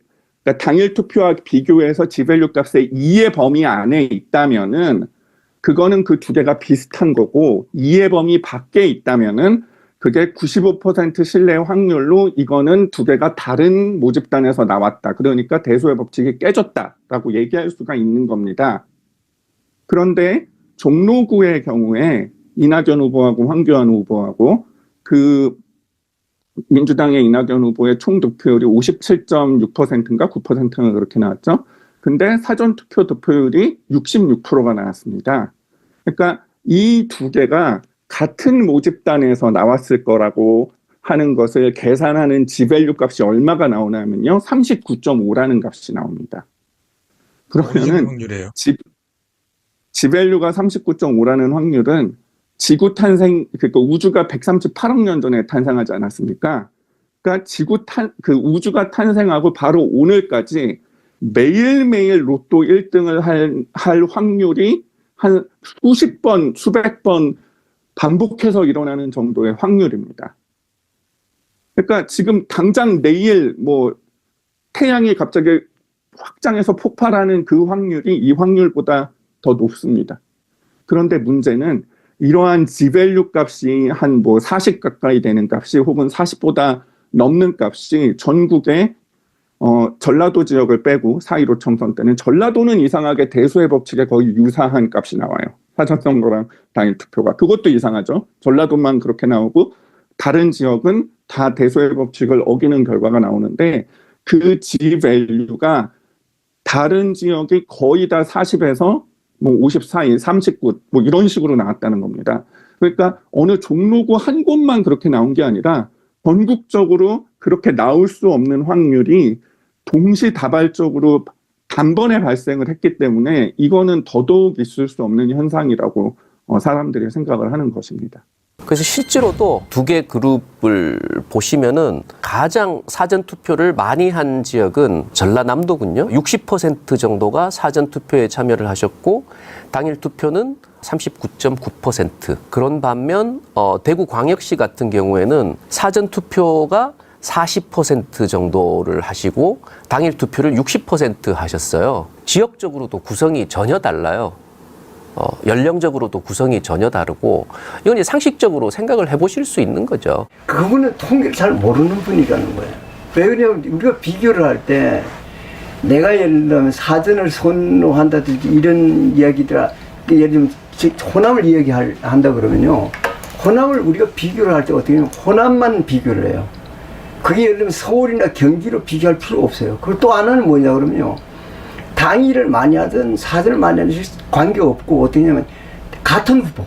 그러니까 당일 투표와 비교해서 지밸류 값의 2의 범위 안에 있다면은 그거는 그 두 개가 비슷한 거고 2의 범위 밖에 있다면은 그게 95% 신뢰 확률로 이거는 두 개가 다른 모집단에서 나왔다. 그러니까 대소의 법칙이 깨졌다라고 얘기할 수가 있는 겁니다. 그런데 종로구의 경우에 이낙연 후보하고 황교안 후보하고 그 민주당의 이낙연 후보의 총 득표율이 57.6%인가 9%가 그렇게 나왔죠. 근데 사전 투표 득표율이 66%가 나왔습니다. 그러니까 이 두 개가 같은 모집단에서 나왔을 거라고 하는 것을 계산하는 지밸류 값이 얼마가 나오냐면요. 39.5라는 값이 나옵니다. 그러면은 확률이에요. 지밸류가 39.5라는 확률은 지구 탄생, 그러니까 우주가 138억 년 전에 탄생하지 않았습니까? 그러니까 우주가 탄생하고 바로 오늘까지 매일매일 로또 1등을 할 확률이 한 수십 번, 수백 번 반복해서 일어나는 정도의 확률입니다. 그러니까 지금 당장 내일 뭐 태양이 갑자기 확장해서 폭발하는 그 확률이 이 확률보다 더 높습니다. 그런데 문제는 이러한 지밸류 값이 한 뭐 40 가까이 되는 값이 혹은 40보다 넘는 값이 전국에 전라도 지역을 빼고 4.15 총선 때는 전라도는 이상하게 대소의 법칙에 거의 유사한 값이 나와요. 사전선거랑 당일 투표가. 그것도 이상하죠. 전라도만 그렇게 나오고 다른 지역은 다 대소의 법칙을 어기는 결과가 나오는데 그 지밸류가 다른 지역이 거의 다 40에서 뭐 54인, 39, 뭐 이런 식으로 나왔다는 겁니다. 그러니까 어느 종로구 한 곳만 그렇게 나온 게 아니라 전국적으로 그렇게 나올 수 없는 확률이 동시다발적으로 단번에 발생을 했기 때문에 이거는 더더욱 있을 수 없는 현상이라고 사람들이 생각을 하는 것입니다. 그래서 실제로도 두 개 그룹을 보시면은 가장 사전 투표를 많이 한 지역은 전라남도군요. 60% 정도가 사전 투표에 참여를 하셨고 당일 투표는 39.9%. 그런 반면 대구 광역시 같은 경우에는 사전 투표가 40% 정도를 하시고 당일 투표를 60% 하셨어요. 지역적으로도 구성이 전혀 달라요. 연령적으로도 구성이 전혀 다르고 이건 이제 상식적으로 생각을 해보실 수 있는 거죠. 그분은 통계를 잘 모르는 분이라는 거예요. 왜 그러냐면 우리가 비교를 할 때 내가 예를 들면 사전을 선호한다든지 이런 이야기들, 예를 들면 호남을 이야기한다 그러면요. 호남을 우리가 비교를 할 때 어떻게 하냐면 호남만 비교를 해요. 그게 예를 들면 서울이나 경기로 비교할 필요가 없어요. 그리고 또 하나는 뭐냐 그러면요. 당일을 많이 하든 사전을 많이 하든 관계없고 어떻게 하냐면 같은 후보.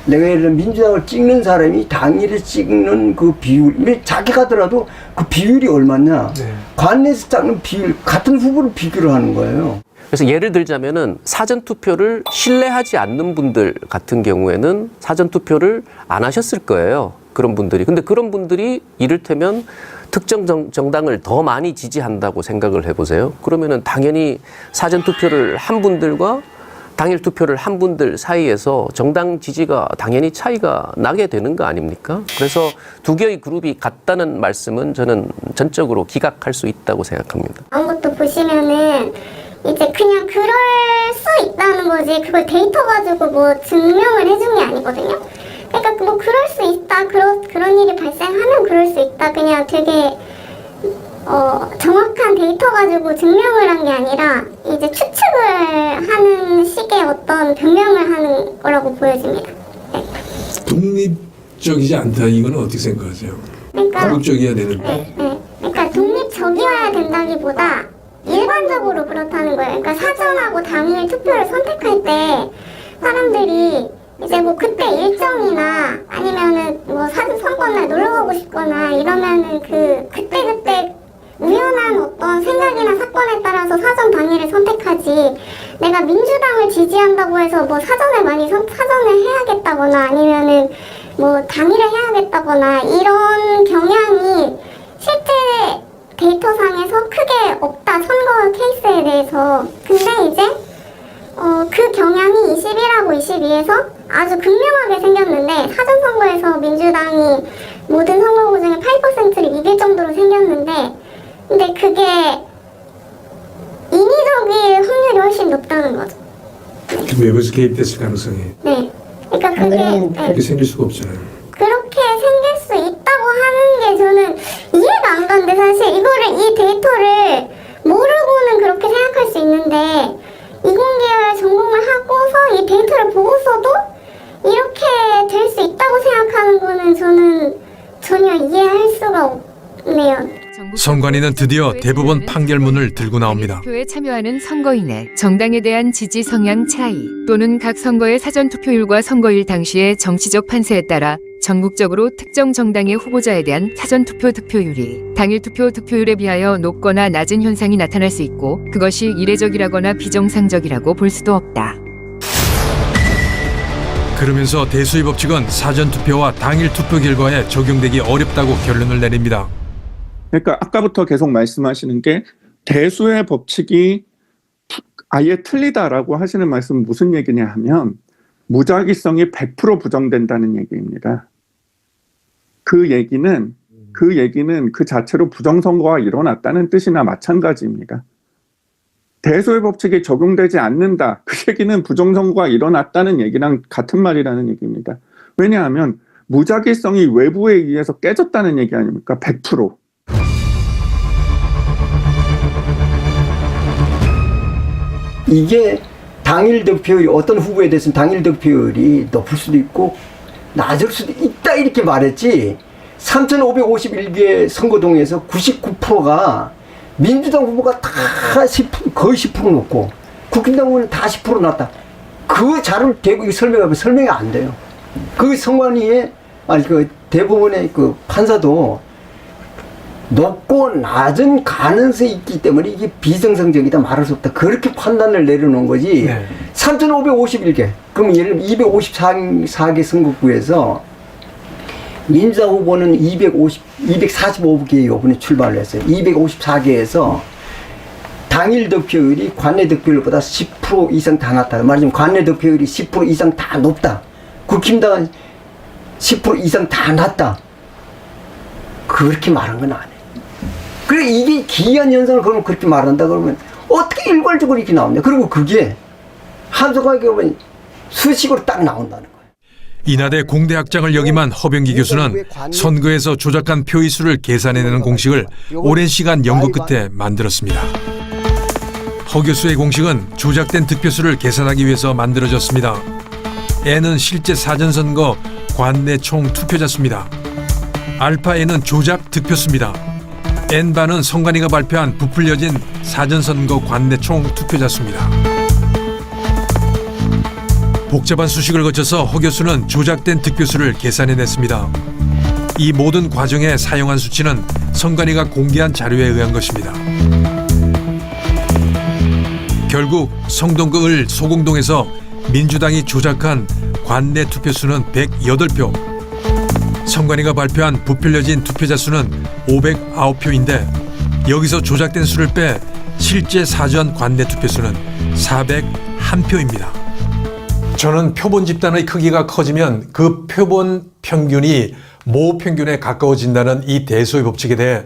내가 예를 들면 민주당을 찍는 사람이 당일에 찍는 그 비율, 자기가 하더라도 그 비율이 얼마냐. 네. 관내에서 찍는 비율, 같은 후보를 비교를 하는 거예요. 그래서 예를 들자면은 사전 투표를 신뢰하지 않는 분들 같은 경우에는 사전 투표를 안 하셨을 거예요. 그런 분들이. 근데 그런 분들이 이를테면 특정 정당을 더 많이 지지한다고 생각을 해보세요. 그러면은 당연히 사전 투표를 한 분들과 당일 투표를 한 분들 사이에서 정당 지지가 당연히 차이가 나게 되는 거 아닙니까? 그래서 두 개의 그룹이 같다는 말씀은 저는 전적으로 기각할 수 있다고 생각합니다. 아무것도 보시면은 이제 그냥 그럴 수 있다는 거지 그걸 데이터 가지고 뭐 증명을 해준 게 아니거든요. 그러니까 뭐 그럴 수 있다, 그런 일이 발생하면 그럴 수 있다, 그냥 되게 정확한 데이터 가지고 증명을 한 게 아니라 이제 추측을 하는 식의 어떤 변명을 하는 거라고 보여집니다. 네. 독립적이지 않다, 이건 어떻게 생각하세요? 그러니까 독립적이어야 되는데. 네. 그러니까 독립적이어야 된다기보다 일반적으로 그렇다는 거예요. 그러니까 사전하고 당일 투표를 선택할 때 사람들이 이제 뭐 그때 일정이나 아니면은 뭐 선거날 놀러 가고 싶거나 이러면은 그때 우연한 어떤 생각이나 사건에 따라서 사전 당일을 선택하지, 내가 민주당을 지지한다고 해서 뭐 사전을 해야겠다거나 아니면은 뭐 당일에 해야겠다거나 이런 경향이 실제 데이터상에서 크게 없다, 선거 케이스에 대해서. 근데 이제 그 경향이 21하고 22에서 아주 극명하게 생겼는데, 사전선거에서 민주당이 모든 선거구 중에 8%를 이길 정도로 생겼는데, 근데 그게 인위적일 확률이 훨씬 높다는 거죠. 외부에서 개입됐을 가능성이 네. 그러니까 그게 그렇게 생길 수가 없잖아요. 그렇게 생길 수 있다고 하는 게 저는 이해가 안 가는데, 사실 이거를, 이 데이터를 모르고는 그렇게 생각할 수 있는데, 이공계열 전공을 하고서 이 데이터를 보고서도 이렇게 될 수 있다고 생각하는 거는 저는 전혀 이해할 수가 없네요. 선관위는 드디어 대법원 판결문을 들고 나옵니다. 투표에 참여하는 선거인의 정당에 대한 지지 성향 차이 또는 각 선거의 사전 투표율과 선거일 당시의 정치적 판세에 따라 전국적으로 특정 정당의 후보자에 대한 사전 투표 득표율이 당일 투표 득표율에 비하여 높거나 낮은 현상이 나타날 수 있고, 그것이 이례적이라거나 비정상적이라고 볼 수도 없다. 그러면서 대수의 법칙은 사전 투표와 당일 투표 결과에 적용되기 어렵다고 결론을 내립니다. 그러니까 아까부터 계속 말씀하시는 게 대수의 법칙이 아예 틀리다라고 하시는 말씀은 무슨 얘기냐 하면 무작위성이 100% 부정된다는 얘기입니다. 그 얘기는 그 자체로 부정선거가 일어났다는 뜻이나 마찬가지입니다. 대수의 법칙이 적용되지 않는다. 그 얘기는 부정선거가 일어났다는 얘기랑 같은 말이라는 얘기입니다. 왜냐하면 무작위성이 외부에 의해서 깨졌다는 얘기 아닙니까? 100%. 이게 당일 득표율이, 어떤 후보에 대해서는 당일 득표율이 높을 수도 있고 낮을 수도 있다 이렇게 말했지, 3,551개 선거동에서 99%가 민주당 후보가 다 10%, 거의 10% 높고 국힘당 후보는 다 10% 났다. 그 자료를 대고 설명하면 설명이 안 돼요. 그 선관위의, 그 대법원의 그 판사도 높고 낮은 가능성이 있기 때문에 이게 비정상적이다 말할 수 없다, 그렇게 판단을 내려놓은 거지. 네. 3,551개, 그럼 예를 들면 254개 선거구에서 민주당 후보는 245개 여부에 출발을 했어요. 254개에서 당일 득표율이 관내 득표율보다 10% 이상 다 낮다. 말하자면 관내 득표율이 10% 이상 다 높다. 국힘당은 10% 이상 다 낮다. 그렇게 말한 건 아니에요. 그래, 이게 기이한 현상을 그러면 그렇게 말한다 그러면 어떻게 일괄적으로 이렇게 나오냐. 그리고 그게 한순간에 그러면 수식으로 딱 나온다는 거예요. 인하대 공대학장을 역임한 허병기 교수는 선거에서 조작한 표의 수를 계산해내는 공식을 오랜 시간 연구 끝에 만들었습니다. 허 교수의 공식은 조작된 득표수를 계산하기 위해서 만들어졌습니다. N은 실제 사전선거 관내 총 투표자 수입니다. 알파 N은 조작 득표수입니다. N반은 선관위가 발표한 부풀려진 사전선거 관내 총 투표자 수입니다. 복잡한 수식을 거쳐서 허 교수는 조작된 득표수를 계산해냈습니다. 이 모든 과정에 사용한 수치는 선관위가 공개한 자료에 의한 것입니다. 결국 성동구 을 소공동에서 민주당이 조작한 관내 투표수는 108표, 선관위가 발표한 부풀려진 투표자 수는 509표인데 여기서 조작된 수를 빼 실제 사전 관내 투표수는 401표입니다. 저는 표본 집단의 크기가 커지면 그 표본 평균이 모 평균에 가까워진다는 이 대소의 법칙에 대해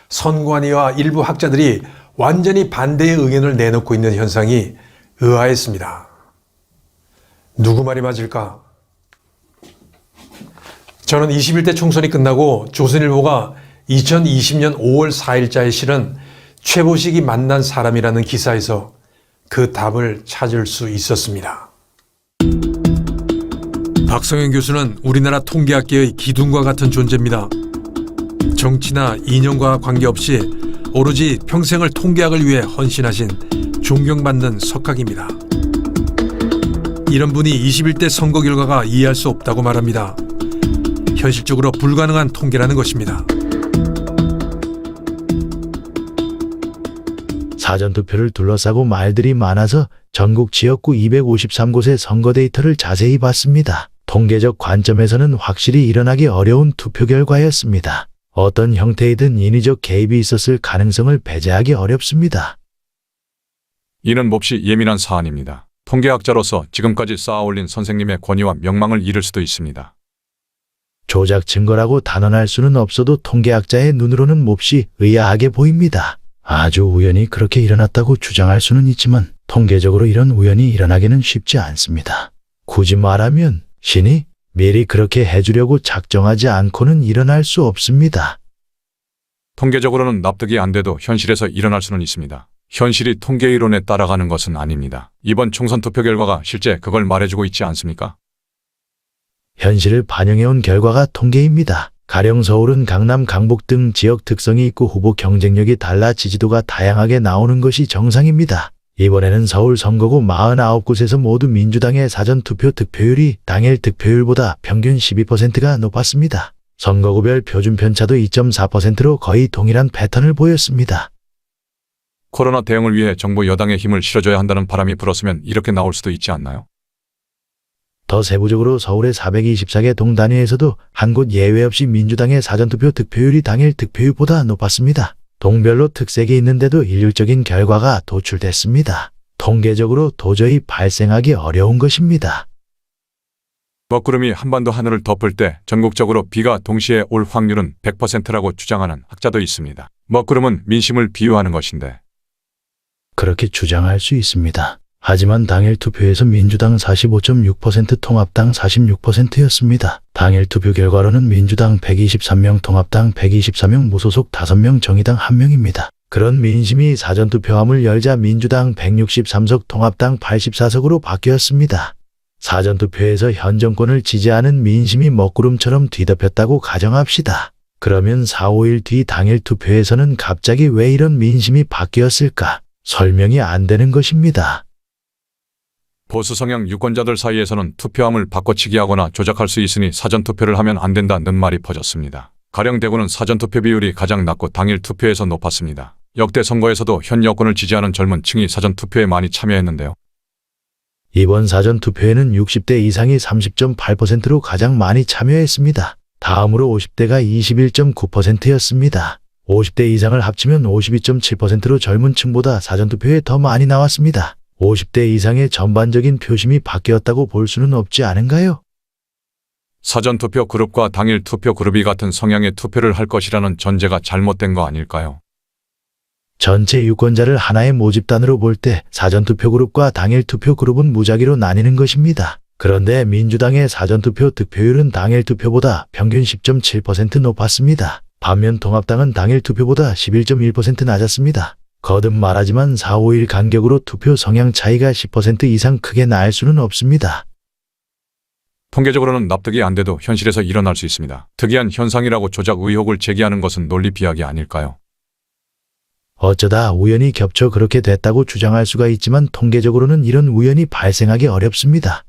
선관위와 일부 학자들이 완전히 반대의 의견을 내놓고 있는 현상이 의아했습니다. 누구 말이 맞을까? 저는 21대 총선이 끝나고 조선일보가 2020년 5월 4일자에 실은 최보식이 만난 사람이라는 기사에서 그 답을 찾을 수 있었습니다. 박성현 교수는 우리나라 통계학계의 기둥과 같은 존재입니다. 정치나 이념과 관계없이 오로지 평생을 통계학을 위해 헌신하신 존경받는 석학입니다. 이런 분이 21대 선거 결과가 이해할 수 없다고 말합니다. 현실적으로 불가능한 통계라는 것입니다. 사전투표를 둘러싸고 말들이 많아서 전국 지역구 253곳의 선거 데이터를 자세히 봤습니다. 통계적 관점에서는 확실히 일어나기 어려운 투표 결과였습니다. 어떤 형태이든 인위적 개입이 있었을 가능성을 배제하기 어렵습니다. 이는 몹시 예민한 사안입니다. 통계학자로서 지금까지 쌓아올린 선생님의 권위와 명망을 잃을 수도 있습니다. 조작 증거라고 단언할 수는 없어도 통계학자의 눈으로는 몹시 의아하게 보입니다. 아주 우연히 그렇게 일어났다고 주장할 수는 있지만 통계적으로 이런 우연이 일어나기는 쉽지 않습니다. 굳이 말하면 신이 미리 그렇게 해주려고 작정하지 않고는 일어날 수 없습니다. 통계적으로는 납득이 안 돼도 현실에서 일어날 수는 있습니다. 현실이 통계 이론에 따라가는 것은 아닙니다. 이번 총선 투표 결과가 실제 그걸 말해주고 있지 않습니까? 현실을 반영해온 결과가 통계입니다. 가령 서울은 강남, 강북 등 지역 특성이 있고 후보 경쟁력이 달라 지지도가 다양하게 나오는 것이 정상입니다. 이번에는 서울 선거구 49곳에서 모두 민주당의 사전투표 득표율이 당일 득표율보다 평균 12%가 높았습니다. 선거구별 표준 편차도 2.4%로 거의 동일한 패턴을 보였습니다. 코로나 대응을 위해 정부 여당의 힘을 실어줘야 한다는 바람이 불었으면 이렇게 나올 수도 있지 않나요? 더 세부적으로 서울의 424개 동단위에서도 한 곳 예외 없이 민주당의 사전투표 득표율이 당일 득표율보다 높았습니다. 동별로 특색이 있는데도 일률적인 결과가 도출됐습니다. 통계적으로 도저히 발생하기 어려운 것입니다. 먹구름이 한반도 하늘을 덮을 때 전국적으로 비가 동시에 올 확률은 100%라고 주장하는 학자도 있습니다. 먹구름은 민심을 비유하는 것인데 그렇게 주장할 수 있습니다. 하지만 당일 투표에서 민주당 45.6%, 통합당 46%였습니다. 당일 투표 결과로는 민주당 123명, 통합당 124명, 무소속 5명, 정의당 1명입니다. 그런 민심이 사전투표함을 열자 민주당 163석, 통합당 84석으로 바뀌었습니다. 사전투표에서 현 정권을 지지하는 민심이 먹구름처럼 뒤덮였다고 가정합시다. 그러면 4, 5일 뒤 당일 투표에서는 갑자기 왜 이런 민심이 바뀌었을까? 설명이 안 되는 것입니다. 보수 성향 유권자들 사이에서는 투표함을 바꿔치기하거나 조작할 수 있으니 사전투표를 하면 안 된다는 말이 퍼졌습니다. 가령 대구는 사전투표 비율이 가장 낮고 당일 투표에서 높았습니다. 역대 선거에서도 현 여권을 지지하는 젊은 층이 사전투표에 많이 참여했는데요. 이번 사전투표에는 60대 이상이 30.8%로 가장 많이 참여했습니다. 다음으로 50대가 21.9%였습니다. 50대 이상을 합치면 52.7%로 젊은 층보다 사전투표에 더 많이 나왔습니다. 50대 이상의 전반적인 표심이 바뀌었다고 볼 수는 없지 않은가요? 사전투표 그룹과 당일 투표 그룹이 같은 성향의 투표를 할 것이라는 전제가 잘못된 거 아닐까요? 전체 유권자를 하나의 모집단으로 볼 때 사전투표 그룹과 당일 투표 그룹은 무작위로 나뉘는 것입니다. 그런데 민주당의 사전투표 득표율은 당일 투표보다 평균 10.7% 높았습니다. 반면 통합당은 당일 투표보다 11.1% 낮았습니다. 거듭 말하지만 4, 5일 간격으로 투표 성향 차이가 10% 이상 크게 날 수는 없습니다. 통계적으로는 납득이 안 돼도 현실에서 일어날 수 있습니다. 특이한 현상이라고 조작 의혹을 제기하는 것은 논리 비약이 아닐까요? 어쩌다 우연히 겹쳐 그렇게 됐다고 주장할 수가 있지만 통계적으로는 이런 우연이 발생하기 어렵습니다.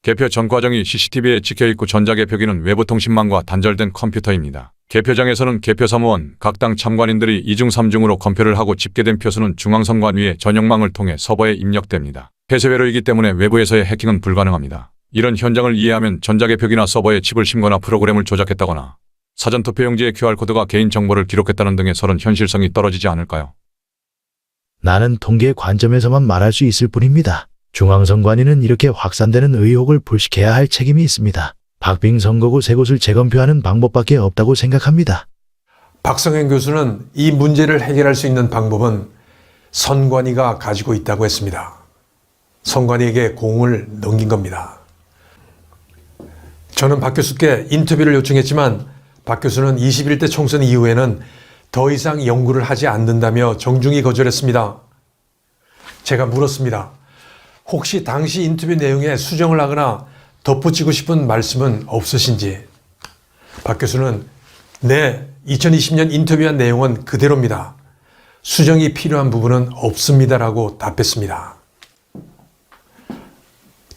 개표 전 과정이 CCTV에 찍혀있고 전자개표기는 외부통신망과 단절된 컴퓨터입니다. 개표장에서는 개표사무원, 각 당 참관인들이 2중 3중으로 검표를 하고 집계된 표수는 중앙선관위의 전용망을 통해 서버에 입력됩니다. 폐쇄회로이기 때문에 외부에서의 해킹은 불가능합니다. 이런 현장을 이해하면 전자개표기나 서버에 칩을 심거나 프로그램을 조작했다거나 사전투표용지의 QR코드가 개인정보를 기록했다는 등의 설은 현실성이 떨어지지 않을까요? 나는 통계 관점에서만 말할 수 있을 뿐입니다. 중앙선관위는 이렇게 확산되는 의혹을 불식해야 할 책임이 있습니다. 박빙 선거구 3곳을 재검표하는 방법밖에 없다고 생각합니다. 박성현 교수는 이 문제를 해결할 수 있는 방법은 선관위가 가지고 있다고 했습니다. 선관위에게 공을 넘긴 겁니다. 저는 박 교수께 인터뷰를 요청했지만 박 교수는 21대 총선 이후에는 더 이상 연구를 하지 않는다며 정중히 거절했습니다. 제가 물었습니다. 혹시 당시 인터뷰 내용에 수정을 하거나 덧붙이고 싶은 말씀은 없으신지? 박 교수는 네, 2020년 인터뷰한 내용은 그대로입니다. 수정이 필요한 부분은 없습니다라고 답했습니다.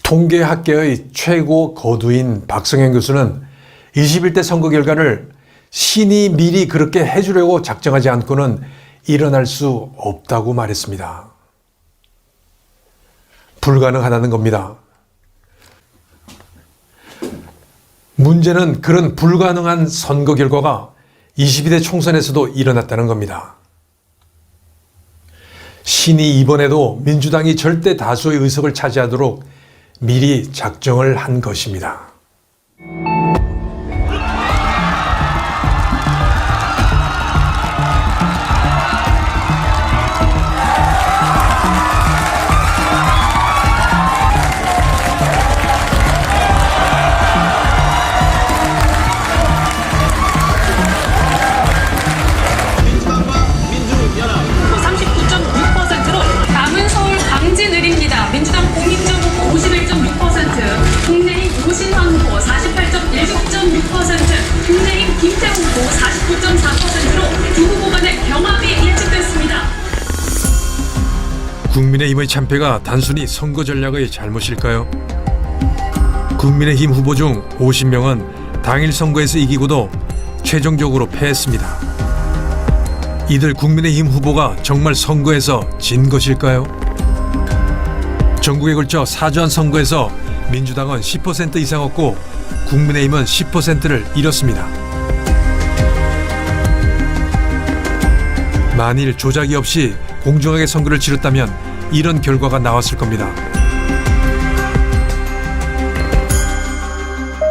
통계학계의 최고 거두인 박성현 교수는 21대 선거 결과를 신이 미리 그렇게 해주려고 작정하지 않고는 일어날 수 없다고 말했습니다. 불가능하다는 겁니다. 문제는 그런 불가능한 선거 결과가 22대 총선에서도 일어났다는 겁니다. 신이 이번에도 민주당이 절대 다수의 의석을 차지하도록 미리 작정을 한 것입니다. 국민의힘의 참패가 단순히 선거 전략의 잘못일까요? 국민의힘 후보 중 50명은 당일 선거에서 이기고도 최종적으로 패했습니다. 이들 국민의힘 후보가 정말 선거에서 진 것일까요? 전국에 걸쳐 사전 선거에서 민주당은 10% 이상 얻고 국민의힘은 10%를 잃었습니다. 만일 조작이 없이 공정하게 선거를 치렀다면 이런 결과가 나왔을 겁니다.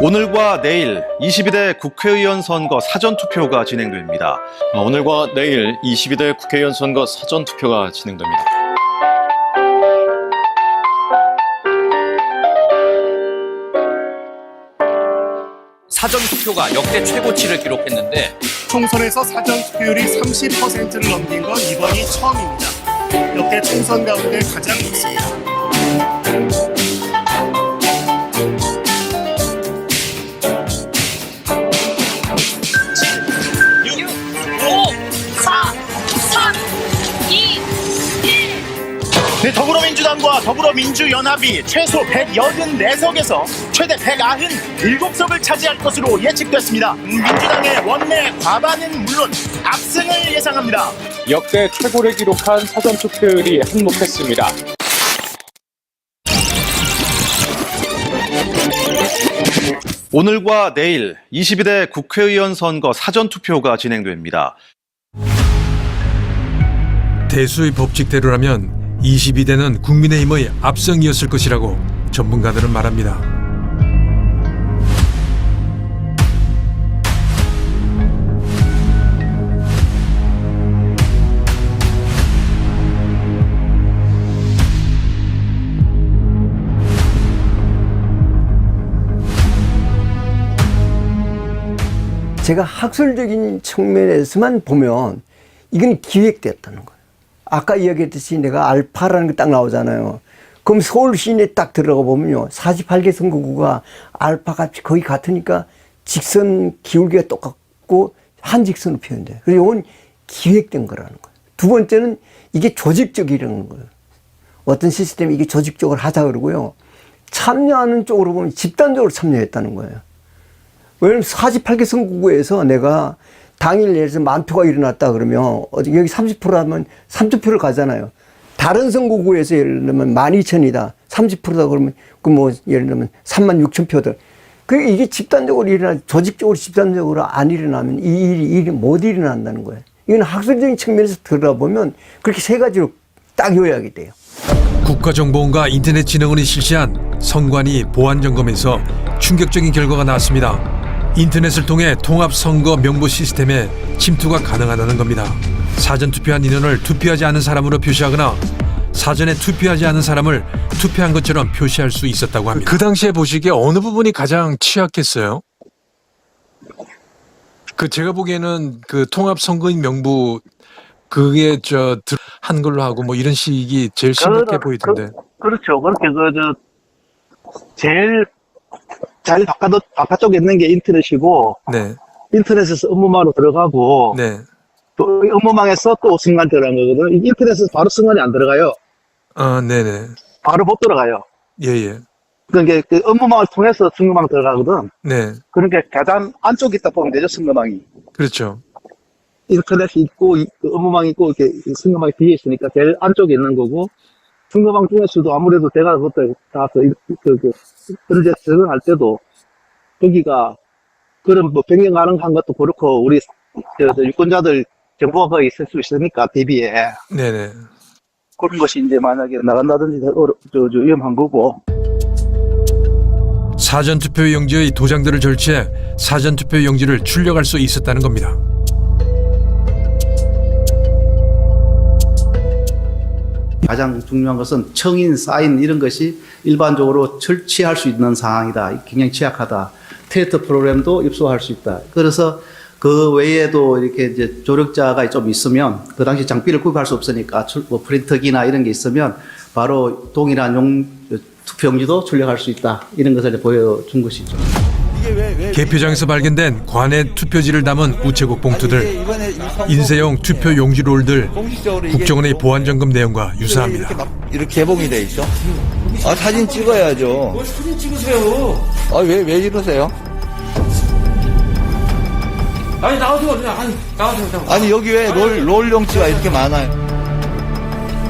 오늘과 내일 22대 국회의원 선거 사전투표가 진행됩니다. 오늘과 내일 22대 국회의원 선거 사전투표가 진행됩니다. 사전투표가 역대 최고치를 기록했는데 총선에서 사전투표율이 30%를 넘긴 건 이번이 처음입니다. 역대 총선 가운데 가장 높습니다. 4, 3, 2, 1. 네, 더불어민주당과 더불어민주연합이 최소 184석에서 최대 197석을 차지할 것으로 예측됐습니다. 민주당의 원내 과반은 물론 압승을 예상합니다. 역대 최고를 기록한 사전투표율이 한몫했습니다. 오늘과 내일 22대 국회의원 선거 사전투표가 진행됩니다. 대수의 법칙대로라면 22대는 국민의힘의 압승이었을 것이라고 전문가들은 말합니다. 제가 학술적인 측면에서만 보면 이건 기획됐다는 거예요. 아까 이야기했듯이 내가 알파라는 게 딱 나오잖아요. 그럼 서울 시내 딱 들어가 보면요. 48개 선거구가 알파같이 거의 같으니까 직선 기울기가 똑같고 한 직선으로 표현돼요. 그래서 이건 기획된 거라는 거예요. 두 번째는 이게 조직적이라는 거예요. 어떤 시스템이 이게 조직적으로 하자 그러고요. 참여하는 쪽으로 보면 집단적으로 참여했다는 거예요. 왜냐면 48개 선거구에서 내가 당일 예를 들어서 만표가 일어났다 그러면 여기 30% 하면 3투표를 가잖아요. 다른 선거구에서 예를 들면 12,000이다. 30%다 그러면 그 뭐 예를 들면 36,000표들. 이게 집단적으로 조직적으로 집단적으로 안 일어나면 이 일이 못 일어난다는 거예요. 이건 학술적인 측면에서 들어보면 그렇게 세 가지로 딱 요약이 돼요. 국가정보원과 인터넷진흥원이 실시한 선관위 보안점검에서 충격적인 결과가 나왔습니다. 인터넷을 통해 통합선거 명부 시스템에 침투가 가능하다는 겁니다. 사전투표한 인원을 투표하지 않은 사람으로 표시하거나 사전에 투표하지 않은 사람을 투표한 것처럼 표시할 수 있었다고 합니다. 그 당시에 보시기에 어느 부분이 가장 취약했어요? 제가 보기에는 그 통합선거인 명부 그게 한 걸로 하고 뭐 이런 식이 제일 심각해 보이던데. 그렇죠. 그렇게 제일 잘 바깥쪽에 있는 게 인터넷이고, 네. 인터넷에서 업무망으로 들어가고, 네. 또 업무망에서 또 승관 들어간 거거든요. 인터넷에서 바로 승관이 안 들어가요. 아, 네네. 바로 못 들어가요. 예예. 그러니까 그 업무망을 통해서 승관망 들어가거든. 네. 그러니까 가장 안쪽에 있다 보면 되죠, 승관망이. 그렇죠. 인터넷이 있고, 업무망이 있고, 이렇게 승관망이 뒤에 있으니까 제일 안쪽에 있는 거고, 승관망 중에서도 아무래도 제가 그것도 가서 그런데 적응할 때도 거기가 그런 뭐 변경 가능한 것도 그렇고 우리 유권자들 정보가 거의 있을 수 있으니까 대비에 네네. 그런 것이 이제 만약에 나간다든지 위험한 거고. 사전투표 용지의 도장들을 절취해 사전투표 용지를 출력할 수 있었다는 겁니다. 가장 중요한 것은 청인, 사인 이런 것이 일반적으로 철취할 수 있는 상황이다. 굉장히 취약하다. 테스트 프로그램도 입수할 수 있다. 그래서 그 외에도 이렇게 이제 조력자가 좀 있으면 그 당시 장비를 구입할 수 없으니까 뭐 프린터기나 이런 게 있으면 바로 동일한 투표용지도 출력할 수 있다. 이런 것을 보여준 것이죠. 개표장에서 발견된 관내 투표지를 담은 우체국 봉투들, 인쇄용 투표 용지 롤들, 국정원의 보안 점검 내용과 유사합니다. 이렇게 개봉이 돼 있어? 아, 사진 찍어야죠. 사진 찍으세요. 아, 왜 이러세요? 아니 나오세요. 그냥 나오세요. 아니, 여기 왜 롤 용지가 이렇게 많아요?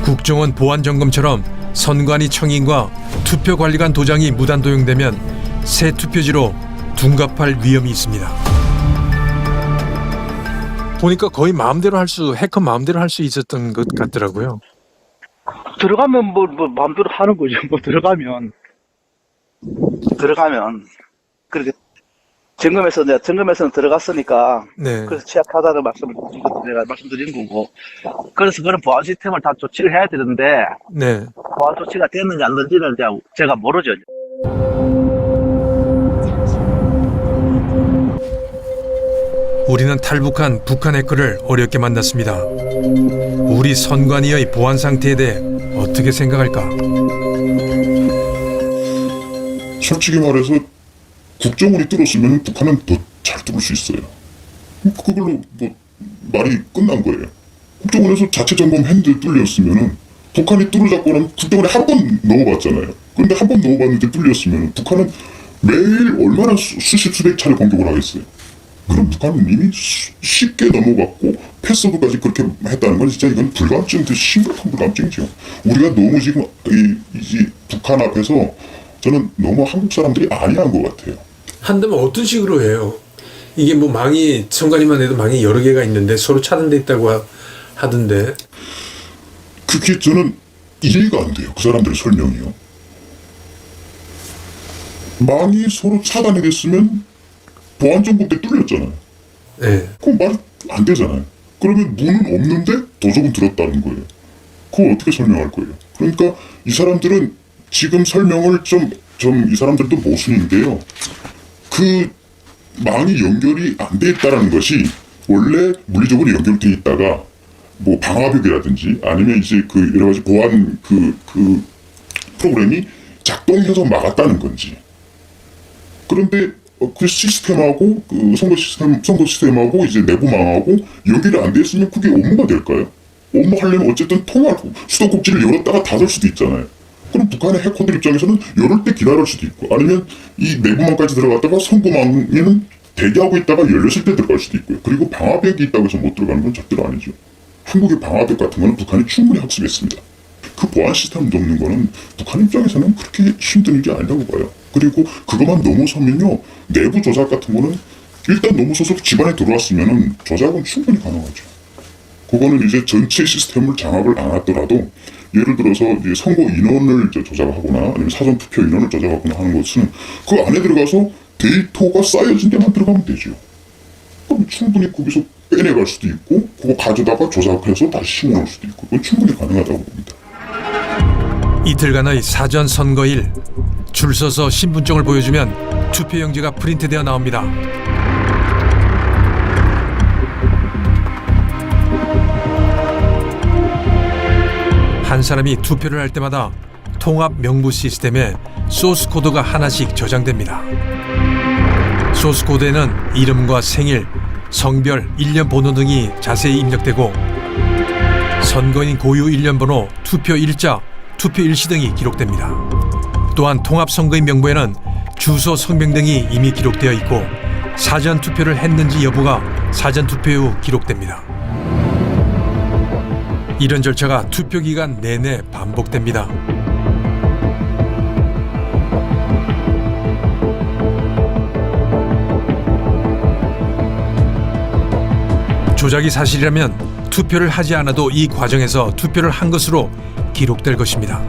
국정원 보안 점검처럼 선관위 청인과 투표관리관 도장이 무단 도용되면 새 투표지로 둔갑할 위험이 있습니다. 보니까 거의 해커 마음대로 할 수 있었던 것 같더라고요. 들어가면 뭐 마음대로 하는 거죠. 뭐 들어가면 그렇게 점검에서는 들어갔으니까 네. 그래서 취약하다는 말씀을 내가 말씀드린 거고, 그래서 그런 보안 시스템을 다 조치를 해야 되는데 네. 보안 조치가 됐는지 안 됐는지는 제가 모르죠. 우리는 탈북한 북한 해커를 어렵게 만났습니다. 우리 선관위의 보안 상태에 대해 어떻게 생각할까? 솔직히 말해서 국정원이 뚫었으면 북한은 더 잘 뚫을 수 있어요. 그걸로 뭐 말이 끝난 거예요. 국정원에서 자체 점검했는데 뚫렸으면은 북한이 뚫으자고 하면 국정원에 한 번 넣어봤잖아요. 그런데 한 번 넣어봤는데 뚫렸으면 북한은 매일 얼마나 수십 수백 차례 공격을 하겠어요. 그럼 북한은 이미 쉽게 넘어갔고 패스워드까지 그렇게 했다는 건 진짜 이건 불감증인데 심각한 불감증이죠. 우리가 너무 지금 이 북한 앞에서 저는 너무 한국 사람들이 안이한 것 같아요. 한다면 어떤 식으로 해요? 이게 뭐 망이 선관위만 해도 망이 여러 개가 있는데 서로 차단돼 있다고 하던데. 그게 저는 이해가 안 돼요. 그 사람들의 설명이요. 망이 서로 차단이 됐으면 보안정보 때 뚫렸잖아요. 네. 그럼 말 안 되잖아요. 그러면 문은 없는데 도적은 들었다는 거예요. 그거 어떻게 설명할 거예요? 그러니까 이 사람들은 지금 설명을 이 사람들도 모순인데요. 그 망이 연결이 안 돼 있다는 것이 원래 물리적으로 연결돼 있다가 뭐 방화벽이라든지 아니면 이제 그 여러 가지 보안 그 프로그램이 작동해서 막았다는 건지. 그런데 그 시스템하고 그 선거 시스템하고 이제 내부망하고 연결이 안 돼 있으면 그게 업무가 될까요? 업무하려면 어쨌든 통하고 수도꼭지를 열었다가 닫을 수도 있잖아요. 그럼 북한의 해커들 입장에서는 열을 때 기다릴 수도 있고 아니면 이 내부망까지 들어갔다가 선거망에는 대기하고 있다가 열렸을 때 들어갈 수도 있고요. 그리고 방화벽이 있다고 해서 못 들어가는 건 절대로 아니죠. 한국의 방화벽 같은 거는 북한이 충분히 학습했습니다. 그 보안 시스템 넘는 거는 북한 입장에서는 그렇게 힘든 일이 아니라고 봐요. 그리고 그것만 넘어서면요. 내부 조작 같은 거는 일단 넘어서서 집안에 들어왔으면은 조작은 충분히 가능하죠. 그거는 이제 전체 시스템을 장악을 안 하더라도 예를 들어서 이제 선거 인원을 이제 조작하거나 아니면 사전 투표 인원을 조작하거나 하는 것은 그 안에 들어가서 데이터가 쌓여진 데만 들어가면 되죠. 그럼 충분히 거기서 빼내갈 수도 있고 그거 가져다가 조작해서 다시 심어놓을 수도 있고 그건 충분히 가능하다고 봅니다. 이틀간의 사전 선거일 줄 서서 신분증을 보여주면 투표용지가 프린트되어 나옵니다. 한 사람이 투표를 할 때마다 통합 명부 시스템에 소스 코드가 하나씩 저장됩니다. 소스 코드에는 이름과 생일, 성별, 일련 번호 등이 자세히 입력되고 선거인 고유 일련 번호, 투표 일자, 투표 일시 등이 기록됩니다. 또한 통합 선거인 명부에는 주소, 성명 등이 이미 기록되어 있고 사전 투표를 했는지 여부가 사전 투표 후 기록됩니다. 이런 절차가 투표 기간 내내 반복됩니다. 조작이 사실이라면 투표를 하지 않아도 이 과정에서 투표를 한 것으로 기록될 것입니다.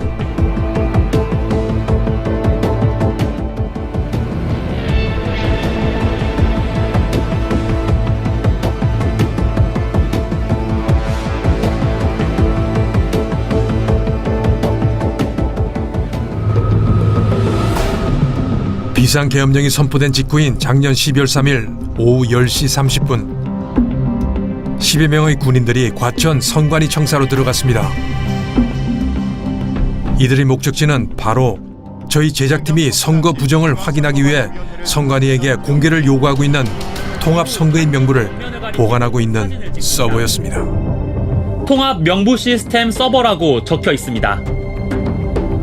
비상계엄령이 선포된 직후인 작년 12월 3일 오후 10시 30분 10여 명의 군인들이 과천 선관위 청사로 들어갔습니다. 이들의 목적지는 바로 저희 제작팀이 선거 부정을 확인하기 위해 선관위에게 공개를 요구하고 있는 통합 선거인 명부를 보관하고 있는 서버였습니다. 통합 명부 시스템 서버라고 적혀 있습니다.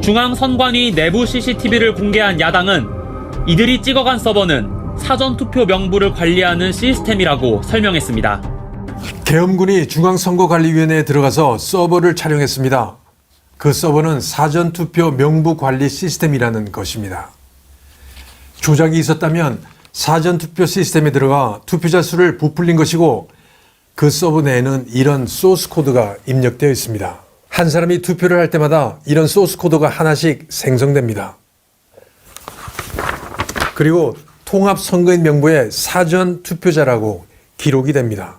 중앙선관위 내부 CCTV를 공개한 야당은 이들이 찍어간 서버는 사전투표 명부를 관리하는 시스템이라고 설명했습니다. 계엄군이 중앙선거관리위원회에 들어가서 서버를 촬영했습니다. 그 서버는 사전투표 명부 관리 시스템이라는 것입니다. 조작이 있었다면 사전투표 시스템에 들어가 투표자 수를 부풀린 것이고 그 서버 내에는 이런 소스 코드가 입력되어 있습니다. 한 사람이 투표를 할 때마다 이런 소스 코드가 하나씩 생성됩니다. 그리고 통합선거인 명부에 사전투표자라고 기록이 됩니다.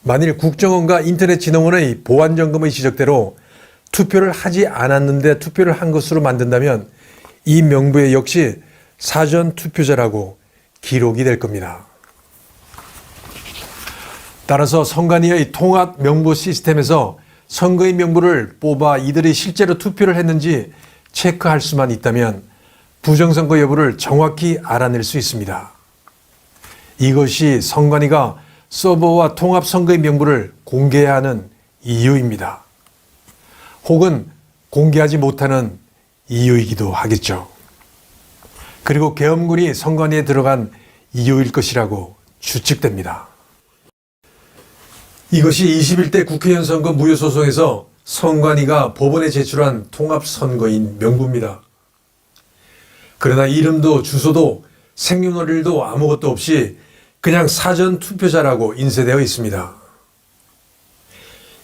만일 국정원과 인터넷진흥원의 보안점검의 지적대로 투표를 하지 않았는데 투표를 한 것으로 만든다면 이 명부에 역시 사전투표자라고 기록이 될 겁니다. 따라서 선관위의 통합 명부 시스템에서 선거인 명부를 뽑아 이들이 실제로 투표를 했는지 체크할 수만 있다면 부정선거 여부를 정확히 알아낼 수 있습니다. 이것이 선관위가 서버와 통합 선거인 명부를 공개해야 하는 이유입니다. 혹은 공개하지 못하는 이유이기도 하겠죠. 그리고 계엄군이 선관위에 들어간 이유일 것이라고 추측됩니다. 이것이 21대 국회의원 선거 무효소송에서 선관위가 법원에 제출한 통합선거인 명부입니다. 그러나 이름도 주소도 생년월일도 아무것도 없이 그냥 사전투표자라고 인쇄되어 있습니다.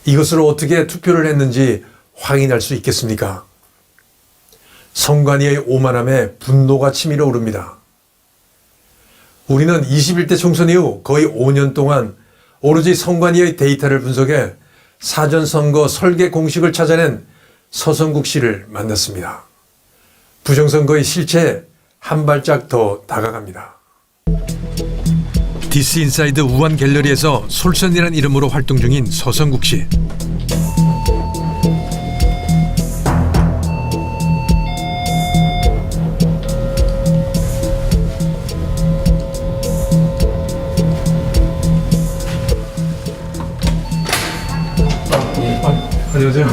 이것으로 어떻게 투표를 했는지 확인할 수 있겠습니까? 선관위의 오만함에 분노가 치밀어 오릅니다. 우리는 21대 총선 이후 거의 5년 동안 오로지 선관위의 데이터를 분석해 사전선거 설계 공식을 찾아낸 서성국 씨를 만났습니다. 부정선거의 실체에 한 발짝 더 다가갑니다. 디스 인사이드 우한 갤러리에서 솔선이라는 이름으로 활동 중인 서성국 씨. 안녕하세요.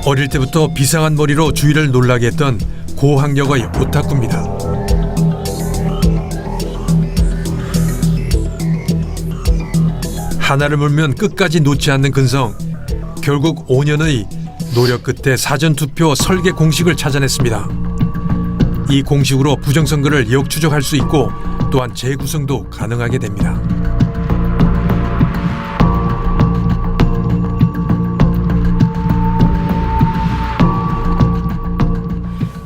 어릴 때부터 비상한 머리로 주위를 놀라게 했던 고학력의 오타쿠입니다. 하나를 물면 끝까지 놓지 않는 근성. 결국 5년의 노력 끝에 사전투표 설계 공식을 찾아냈습니다. 이 공식으로 부정선거를 역추적할 수 있고 또한 재구성도 가능하게 됩니다.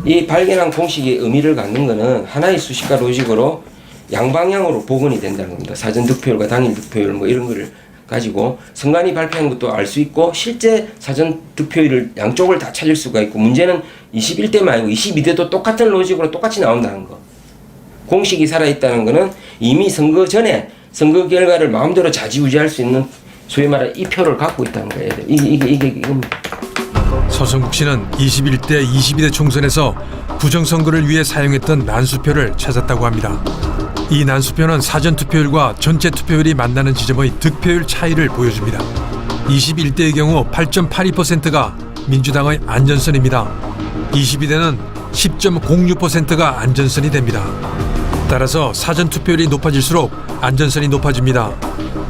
이 발견한 공식이 의미를 갖는 것은 하나의 수식과 로직으로 양방향으로 복원이 된다는 겁니다. 사전투표율과 당일투표율 뭐 이런 거를 가지고 선관위 발표한 것도 알 수 있고 실제 사전투표율을 양쪽을 다 찾을 수가 있고 문제는 21대만 아니고 22대도 똑같은 로직으로 똑같이 나온다는 거. 공식이 살아있다는 것은 이미 선거 전에 선거 결과를 마음대로 좌지우지할 수 있는 소위 말하는 이 표를 갖고 있다는 거예요. 이겁니다. 서성국 씨는 21대, 22대 총선에서 부정선거를 위해 사용했던 난수표를 찾았다고 합니다. 이 난수표는 사전투표율과 전체 투표율이 만나는 지점의 득표율 차이를 보여줍니다. 21대의 경우 8.82%가 민주당의 안전선입니다. 22대는 10.06%가 안전선이 됩니다. 따라서 사전투표율이 높아질수록 안전선이 높아집니다.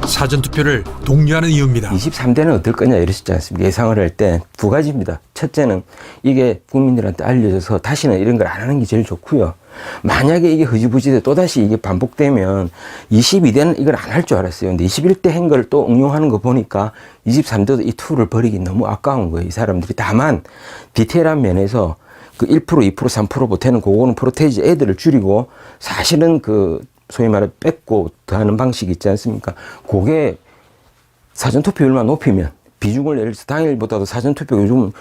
사전투표를 독려하는 이유입니다. 23대는 어떨 거냐 이러시지 않습니까? 예상을 할 때 두 가지입니다. 첫째는 이게 국민들한테 알려져서 다시는 이런 걸 안 하는 게 제일 좋고요. 만약에 이게 흐지부지돼 또다시 이게 반복되면 22대는 이걸 안 할 줄 알았어요. 근데 21대 한 걸 또 응용하는 거 보니까 23대도 이 툴을 버리기 너무 아까운 거예요. 이 사람들이. 다만 디테일한 면에서 그 1%, 2%, 3% 보태는 그거는 프로테이지 애들을 줄이고 사실은 그 소위 말해 뺏고 더하는 방식이 있지 않습니까? 그게 사전투표율만 높이면 비중을 예를 들어서 당일보다도 사전투표 요즘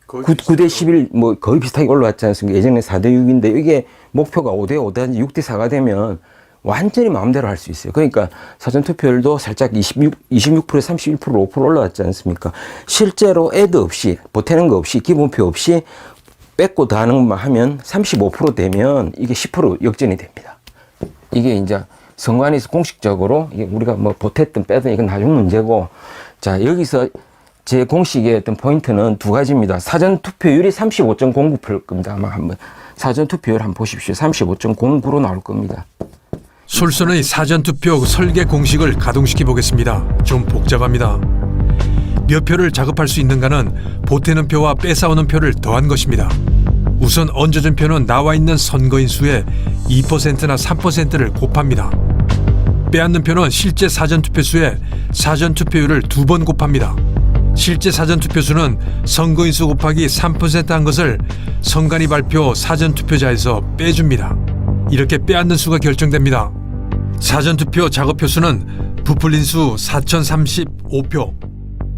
9대 11 뭐 거의 비슷하게 올라왔지 않습니까? 예전에 4대 6인데 이게 목표가 5대 5든지 6대 4가 되면 완전히 마음대로 할 수 있어요. 그러니까 사전투표율도 살짝 26%, 31%, 5% 올라왔지 않습니까? 실제로 애드 없이 보태는 거 없이 기본표 없이 뺏고 더하는 것만 하면 35% 되면 이게 10% 역전이 됩니다. 이게 이제 선관위에서 공식적으로 이게 우리가 뭐 보탰든 빼든 이건 나중 문제고, 자 여기서 제 공식의 어떤 포인트는 두 가지입니다. 사전 투표율이 35.09%일 겁니다. 아마 한번 사전 투표율 한번 보십시오. 35.09로 나올 겁니다. 솔선의 사전투표 설계 공식을 가동시켜 보겠습니다. 좀 복잡합니다. 몇 표를 작업할 수 있는가는 보태는 표와 뺏어오는 표를 더한 것입니다. 우선 얹어준 표는 나와 있는 선거인 수의 2%나 3%를 곱합니다. 빼앗는 표는 실제 사전투표 수의 사전투표율을 2번 곱합니다. 실제 사전투표 수는 선거인 수 곱하기 3%한 것을 선관위 발표 사전투표자에서 빼줍니다. 이렇게 빼앗는 수가 결정됩니다. 사전투표 작업표 수는 부풀린 수 4,035표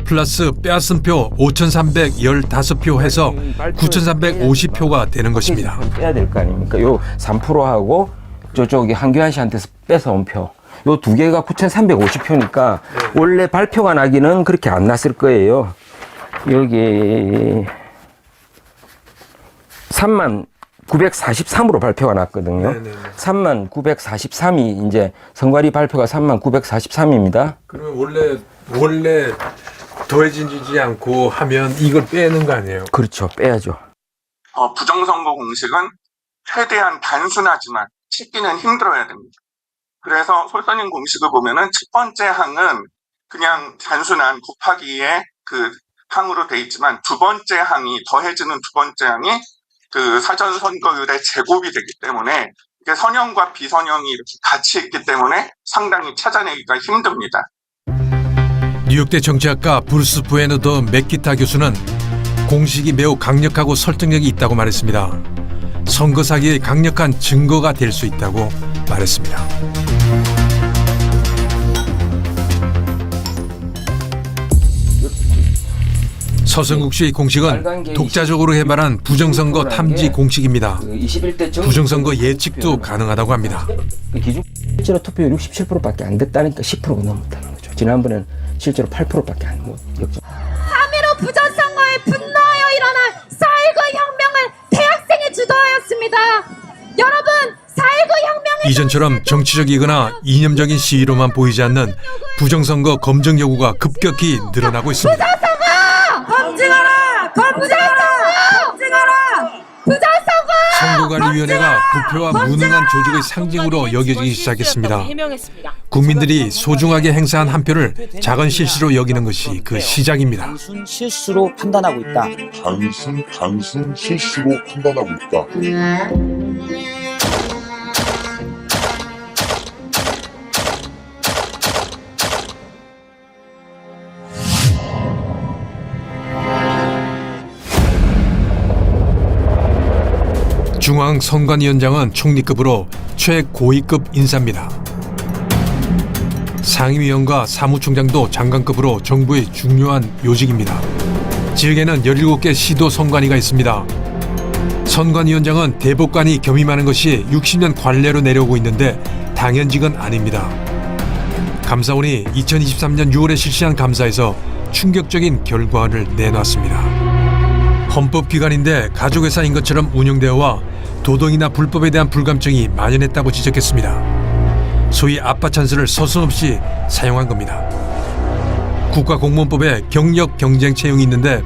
플러스 빼앗은 표 5,315표 해서 9,350표가 되는 것입니다. 빼야 될 거 아닙니까? 요 3%하고 저쪽이 한교안 씨한테서 뺏어온 표. 요 두 개가 9,350표니까 원래 발표가 나기는 그렇게 안 났을 거예요. 여기 3943으로 발표가 났거든요. 3943이 이제 선관위 발표가 3943입니다. 그러면 원래 더해지지 않고 하면 이걸 빼는 거 아니에요? 그렇죠. 빼야죠. 부정선거 공식은 최대한 단순하지만 찾기는 힘들어야 됩니다. 그래서 솔선인 공식을 보면은 첫 번째 항은 그냥 단순한 곱하기의 그 항으로 돼 있지만 두 번째 항이 더해지는 두 번째 항이 그 사전 선거율의 제곱이 되기 때문에 이게 선형과 비선형이 이렇게 같이 있기 때문에 상당히 찾아내기가 힘듭니다. 뉴욕대 정치학과 브루스 부에너 더 맥기타 교수는 공식이 매우 강력하고 설득력이 있다고 말했습니다. 선거 사기의 강력한 증거가 될 수 있다고 말했습니다. 서성국 씨의 공식은 독자적으로 개발한 부정선거 탐지 공식입니다. 부정선거 예측도 가능하다고 합니다. 기준 실제로 투표율 67%밖에 안 됐다니까 10%가 넘었다는 거죠. 지난번에는 실제로 8%밖에 안 역전. 3.15 부정선거에 분노하여 일어난 4.19 혁명은 대학생이 주도하였습니다. 여러분, 4.19 혁명은 이전처럼 정치적이거나 이념적인 시위로만 보이지 않는 부정선거 검증 요구가 급격히 늘어나고 있습니다. 부정선거! 검증하라! 검증하라! 검증하라! 부정선거! 선거관리위원회가 부패와 무능한 조직의 상징으로 여겨지기 시작했습니다. 국민들이 소중하게 행사한 한 표를 작은 실수로 여기는 것이 그 시작입니다. 단순 실수로 판단하고 있다. 단순 실수로 판단하고 있다. 중앙선관위원장은 총리급으로 최고위급 인사입니다. 상임위원과 사무총장도 장관급으로 정부의 중요한 요직입니다. 지역에는 17개 시도 선관위가 있습니다. 선관위원장은 대법관이 겸임하는 것이 60년 관례로 내려오고 있는데 당연직은 아닙니다. 감사원이 2023년 6월에 실시한 감사에서 충격적인 결과를 내놨습니다. 헌법기관인데 가족회사인 것처럼 운영되어와 도덕이나 불법에 대한 불감증이 만연했다고 지적했습니다. 소위 아빠 찬스를 서슴없이 사용한 겁니다. 국가공무원법에 경력 경쟁 채용이 있는데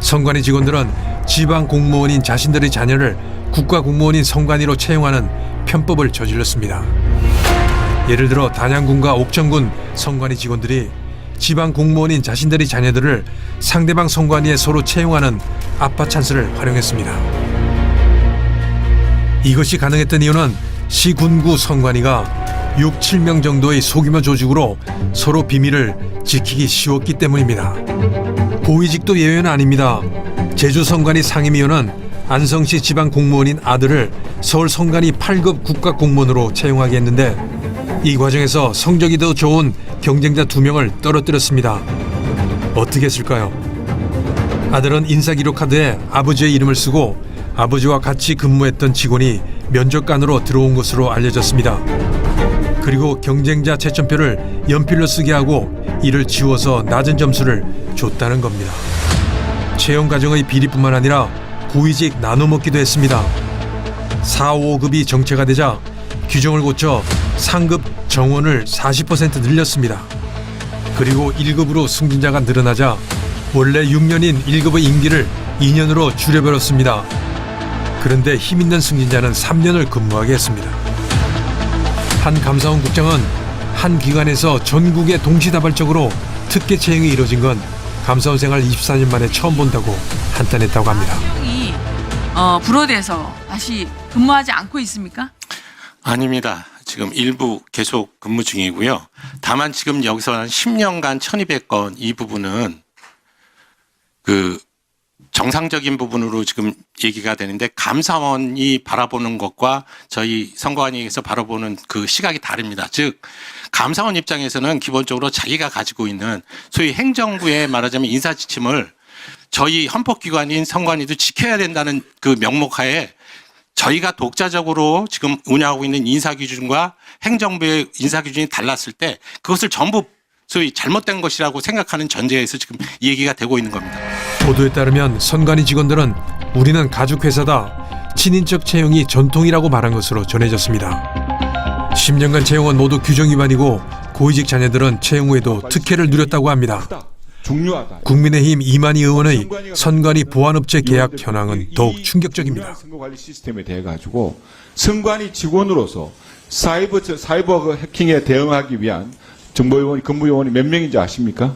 선관위 직원들은 지방 공무원인 자신들의 자녀를 국가공무원인 선관위로 채용하는 편법을 저질렀습니다. 예를 들어 단양군과 옥천군 선관위 직원들이 지방 공무원인 자신들의 자녀들을 상대방 선관위에 서로 채용하는 아빠 찬스를 활용했습니다. 이것이 가능했던 이유는 시군구 선관위가 6, 7명 정도의 소규모 조직으로 서로 비밀을 지키기 쉬웠기 때문입니다. 고위직도 예외는 아닙니다. 제주 선관위 상임위원은 안성시 지방 공무원인 아들을 서울 선관위 8급 국가공무원으로 채용하게 했는데 이 과정에서 성적이 더 좋은 경쟁자 2명을 떨어뜨렸습니다. 어떻게 했을까요? 아들은 인사기록 카드에 아버지의 이름을 쓰고 아버지와 같이 근무했던 직원이 면접관으로 들어온 것으로 알려졌습니다. 그리고 경쟁자 채점표를 연필로 쓰게 하고 이를 지워서 낮은 점수를 줬다는 겁니다. 채용 과정의 비리뿐만 아니라 고위직 나눠먹기도 했습니다. 4, 5급이 정체가 되자 규정을 고쳐 상급 정원을 40% 늘렸습니다. 그리고 1급으로 승진자가 늘어나자 원래 6년인 1급의 임기를 2년으로 줄여버렸습니다. 그런데 힘있는 승진자는 3년을 근무하게 했습니다. 한 감사원 국장은 한 기관에서 전국에 동시다발적으로 특혜 채용이 이뤄진 건 감사원 생활 24년 만에 처음 본다고 한탄했다고 합니다. 불어대서 다시 근무하지 않고 있습니까? 아닙니다. 지금 일부 계속 근무 중이고요. 다만 지금 여기서 한 10년간 1200건 이 부분은 그 정상적인 부분으로 지금 얘기가 되는데 감사원이 바라보는 것과 저희 선관위에서 바라보는 그 시각이 다릅니다. 즉 감사원 입장에서는 기본적으로 자기가 가지고 있는 소위 행정부의 말하자면 인사지침을 저희 헌법기관인 선관위도 지켜야 된다는 그 명목하에 저희가 독자적으로 지금 운영하고 있는 인사기준과 행정부의 인사기준이 달랐을 때 그것을 전부 소위 잘못된 것이라고 생각하는 전제에서 지금 이 얘기가 되고 있는 겁니다. 보도에 따르면 선관위 직원들은 우리는 가족회사다, 친인척 채용이 전통이라고 말한 것으로 전해졌습니다. 10년간 채용은 모두 규정 위반이고 고위직 자녀들은 채용 후에도 특혜를 누렸다고 합니다. 중요하다. 국민의힘 이만희 의원의 선관위 보안업체 계약 현황은 더욱 충격적입니다. 선거관리 시스템에 대해 가지고 선관위 직원으로서 사이버 해킹에 대응하기 위한 정보요원이 근무요원이 몇 명인지 아십니까?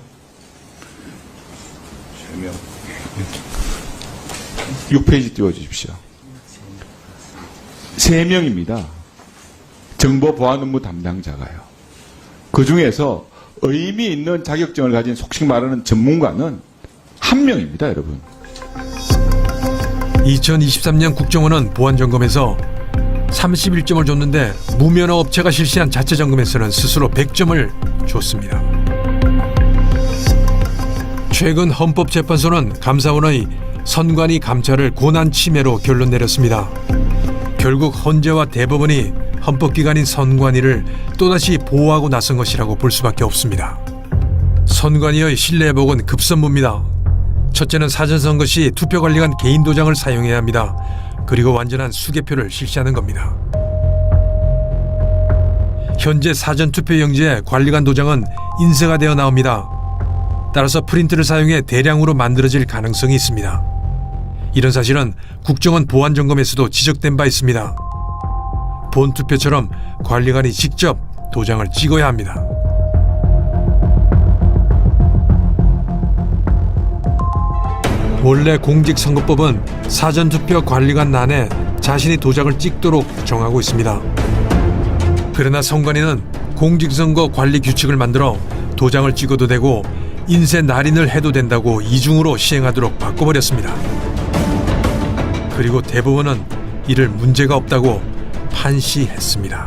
3명. 6페이지 띄워주십시오. 3명입니다. 정보보안 업무 담당자가요. 그 중에서 의미 있는 자격증을 가진 속칭 말하는 전문가는 1명입니다, 여러분. 2023년 국정원은 보안점검에서 31점을 줬는데 무면허 업체가 실시한 자체 점검에서는 스스로 100점을 줬습니다. 최근 헌법재판소는 감사원의 선관위 감찰을 권한 침해로 결론 내렸습니다. 결국 헌재와 대법원이 헌법기관인 선관위를 또다시 보호하고 나선 것이라고 볼 수밖에 없습니다. 선관위의 신뢰 회복은 급선무입니다. 첫째는 사전선거 시 투표관리관 개인 도장을 사용해야 합니다. 그리고 완전한 수개표를 실시하는 겁니다. 현재 사전투표용지에 관리관 도장은 인쇄가 되어 나옵니다. 따라서 프린트를 사용해 대량으로 만들어질 가능성이 있습니다. 이런 사실은 국정원 보안점검에서도 지적된 바 있습니다. 본투표처럼 관리관이 직접 도장을 찍어야 합니다. 원래 공직선거법은 사전투표 관리관 난에 자신이 도장을 찍도록 정하고 있습니다. 그러나 선관위는 공직선거 관리 규칙을 만들어 도장을 찍어도 되고 인쇄 날인을 해도 된다고 이중으로 시행하도록 바꿔버렸습니다. 그리고 대법원은 이를 문제가 없다고 판시했습니다.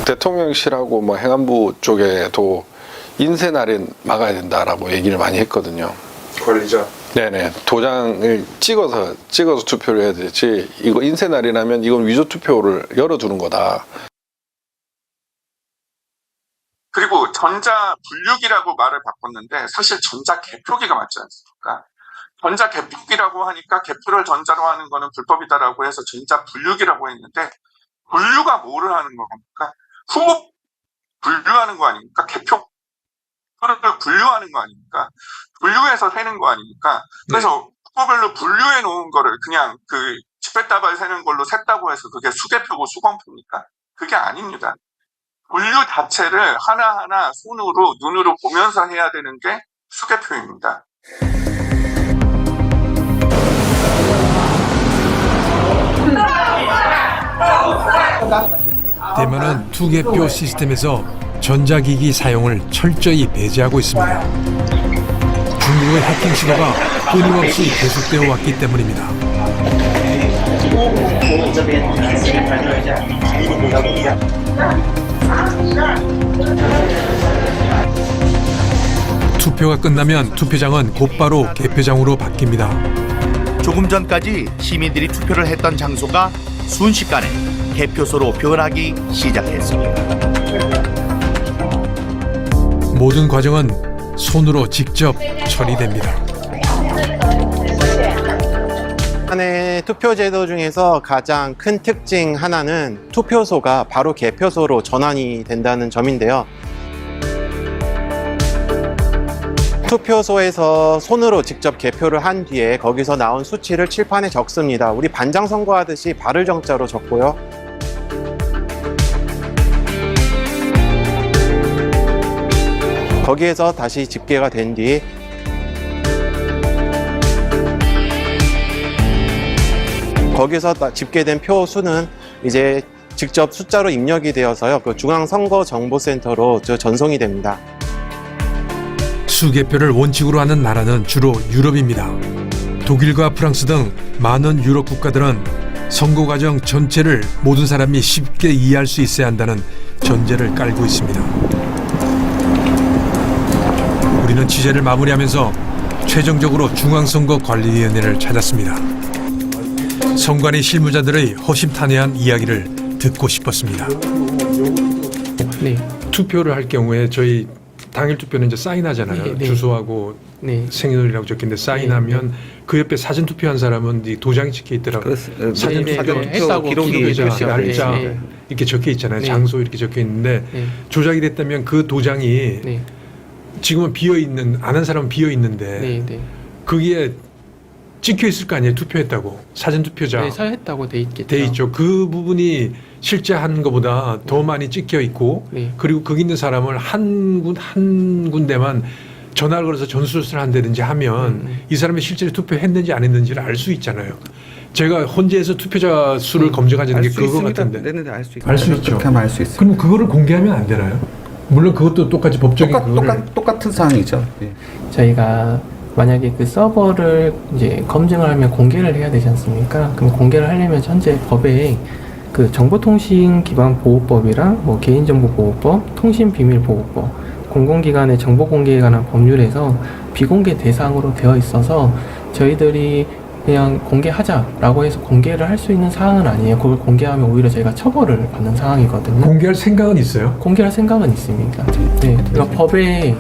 대통령실하고 뭐 행안부 쪽에도 인쇄 날인 막아야 된다라고 얘기를 많이 했거든요. 관리자. 네네. 도장을 찍어서 투표를 해야 되지. 이거 인쇄 날인하면 이건 위조 투표를 열어두는 거다. 그리고 전자 분류기라고 말을 바꿨는데 사실 전자 개표기가 맞지 않습니까? 전자 개표기라고 하니까 개표를 전자로 하는 거는 불법이다라고 해서 전자 분류기라고 했는데 분류가 뭐를 하는 겁니까? 후보 분류하는 거 아닙니까? 개표를 분류하는 거 아닙니까? 분류해서 세는 거 아닙니까? 그래서 후보별로 분류해 놓은 거를 그냥 그 집회다발 세는 걸로 셌다고 해서 그게 수개표고 수검표입니까? 그게 아닙니다. 분류 자체를 하나하나 손으로 눈으로 보면서 해야 되는 게 수개표입니다. 대만은 투개표 시스템에서 전자기기 사용을 철저히 배제하고 있습니다. 중국의 해킹 시도가 끊임없이 계속되어 왔기 때문입니다. 투표가 끝나면 투표장은 곧바로 개표장으로 바뀝니다. 조금 전까지 시민들이 투표를 했던 장소가 순식간에 개표소로 변하기 시작했습니다. 모든 과정은 손으로 직접 처리됩니다. 이번에 투표제도 중에서 가장 큰 특징 하나는 투표소가 바로 개표소로 전환이 된다는 점인데요. 투표소에서 손으로 직접 개표를 한 뒤에 거기서 나온 수치를 칠판에 적습니다. 우리 반장 선거하듯이 발을 정자로 적고요. 거기에서 다시 집계가 된 뒤 거기서 집계된 표 수는 이제 직접 숫자로 입력이 되어서요. 그 중앙선거정보센터로 전송이 됩니다. 수개표를 원칙으로 하는 나라는 주로 유럽입니다. 독일과 프랑스 등 많은 유럽 국가들은 선거 과정 전체를 모든 사람이 쉽게 이해할 수 있어야 한다는 전제를 깔고 있습니다. 우리는 취재를 마무리하면서 최종적으로 중앙선거관리위원회를 찾았습니다. 선관위 실무자들의 허심탄회한 이야기를 듣고 싶었습니다. 네. 투표를 할 경우에 저희 당일 투표는 이제 사인하잖아요. 네. 주소하고 생일이라고 적혀있는데 사인하면 그 옆에 사진 투표한 사람은 이 도장이 찍혀 있더라고요. 사진 투표 기록이 날짜 이렇게 적혀 있잖아요. 장소 이렇게 적혀 있는데 조작이 됐다면 그 도장이 지금은 비어 있는 안 한 사람은 비어 있는데 거기에 찍혀 있을 거 아니에요. 투표했다고 사진 투표자. 네, 사용했다고 돼 있겠죠. 돼 있죠. 그 부분이 실제 한 것보다 더 많이 찍혀 있고 그리고 거기 있는 사람을 한 군데만 전화를 걸어서 전수를 한다든지 하면 이 사람이 실제로 투표했는지 안 했는지를 알 수 있잖아요. 제가 헌재에서 투표자 수를 검증하자는 게 그거 같은데. 알 수 있죠. 그렇게 하면 알 수 있어요. 그럼 그거를 공개하면 안 되나요? 물론 그것도 똑같이 법적인 똑같은 사항이죠. 저희가 만약에 그 서버를 이제 검증을 하면 공개를 해야 되지 않습니까? 그럼 공개를 하려면 현재 법에 그 정보통신기반보호법이랑 뭐 개인정보보호법, 통신비밀보호법, 공공기관의 정보공개에 관한 법률에서 비공개 대상으로 되어 있어서 저희들이 그냥 공개하자라고 해서 공개를 할 수 있는 사항은 아니에요. 그걸 공개하면 오히려 저희가 처벌을 받는 상황이거든요. 공개할 생각은 있어요? 공개할 생각은 있습니다. 네, 그러니까 법에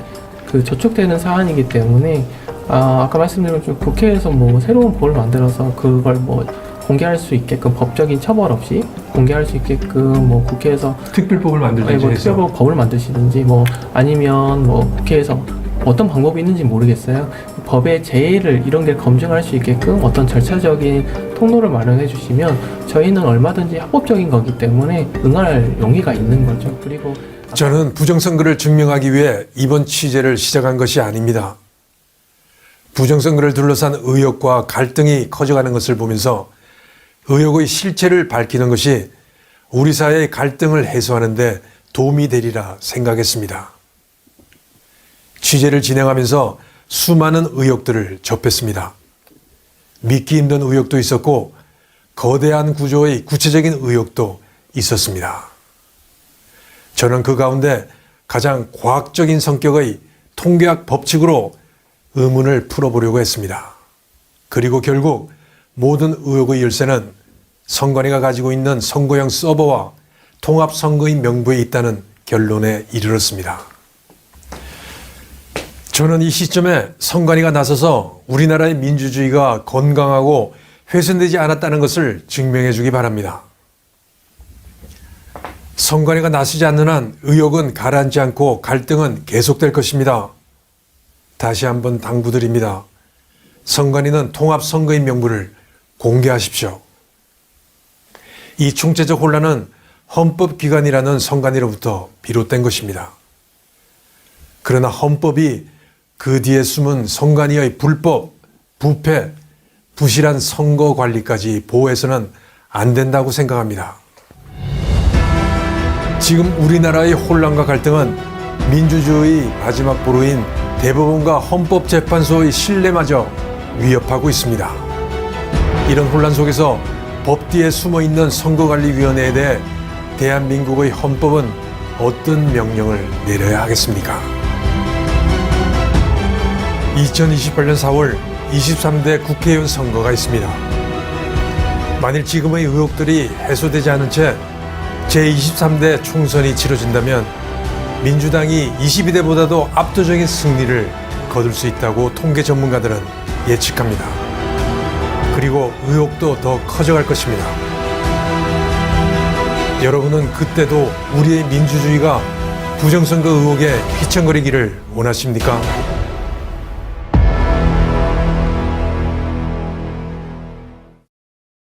그 저촉되는 사안이기 때문에 아까 말씀드린 것처럼 국회에서 뭐 새로운 법을 만들어서 그걸 뭐 공개할 수 있게끔 법적인 처벌 없이 공개할 수 있게끔 뭐 국회에서 특별법을 만들든지 뭐 특별법을 만드시든지 뭐 아니면 뭐 국회에서 어떤 방법이 있는지 모르겠어요. 법의 제의를 이런 게 검증할 수 있게끔 어떤 절차적인 통로를 마련해 주시면 저희는 얼마든지 합법적인 거기 때문에 응할 용의가 있는 거죠. 그리고 저는 부정선거를 증명하기 위해 이번 취재를 시작한 것이 아닙니다. 부정선거를 둘러싼 의혹과 갈등이 커져가는 것을 보면서 의혹의 실체를 밝히는 것이 우리 사회의 갈등을 해소하는 데 도움이 되리라 생각했습니다. 취재를 진행하면서 수많은 의혹들을 접했습니다. 믿기 힘든 의혹도 있었고 거대한 구조의 구체적인 의혹도 있었습니다. 저는 그 가운데 가장 과학적인 성격의 통계학 법칙으로 의문을 풀어보려고 했습니다. 그리고 결국 모든 의혹의 열쇠는 선관위가 가지고 있는 선거용 서버와 통합선거인 명부에 있다는 결론에 이르렀습니다. 저는 이 시점에 선관위가 나서서 우리나라의 민주주의가 건강하고 훼손되지 않았다는 것을 증명해 주기 바랍니다. 선관위가 나서지 않는 한 의혹은 가라앉지 않고 갈등은 계속될 것입니다. 다시 한번 당부드립니다. 선관위는 통합선거인 명부를 공개하십시오. 이 총체적 혼란은 헌법기관이라는 선관위로부터 비롯된 것입니다. 그러나 헌법이 그 뒤에 숨은 선관위의 불법, 부패, 부실한 선거관리까지 보호해서는 안 된다고 생각합니다. 지금 우리나라의 혼란과 갈등은 민주주의의 마지막 보루인 대법원과 헌법재판소의 신뢰마저 위협하고 있습니다. 이런 혼란 속에서 법 뒤에 숨어있는 선거관리위원회에 대해 대한민국의 헌법은 어떤 명령을 내려야 하겠습니까? 2028년 4월 23대 국회의원 선거가 있습니다. 만일 지금의 의혹들이 해소되지 않은 채 제23대 총선이 치러진다면 민주당이 22대보다도 압도적인 승리를 거둘 수 있다고 통계 전문가들은 예측합니다. 그리고 의혹도 더 커져갈 것입니다. 여러분은 그때도 우리의 민주주의가 부정선거 의혹에 휘청거리기를 원하십니까?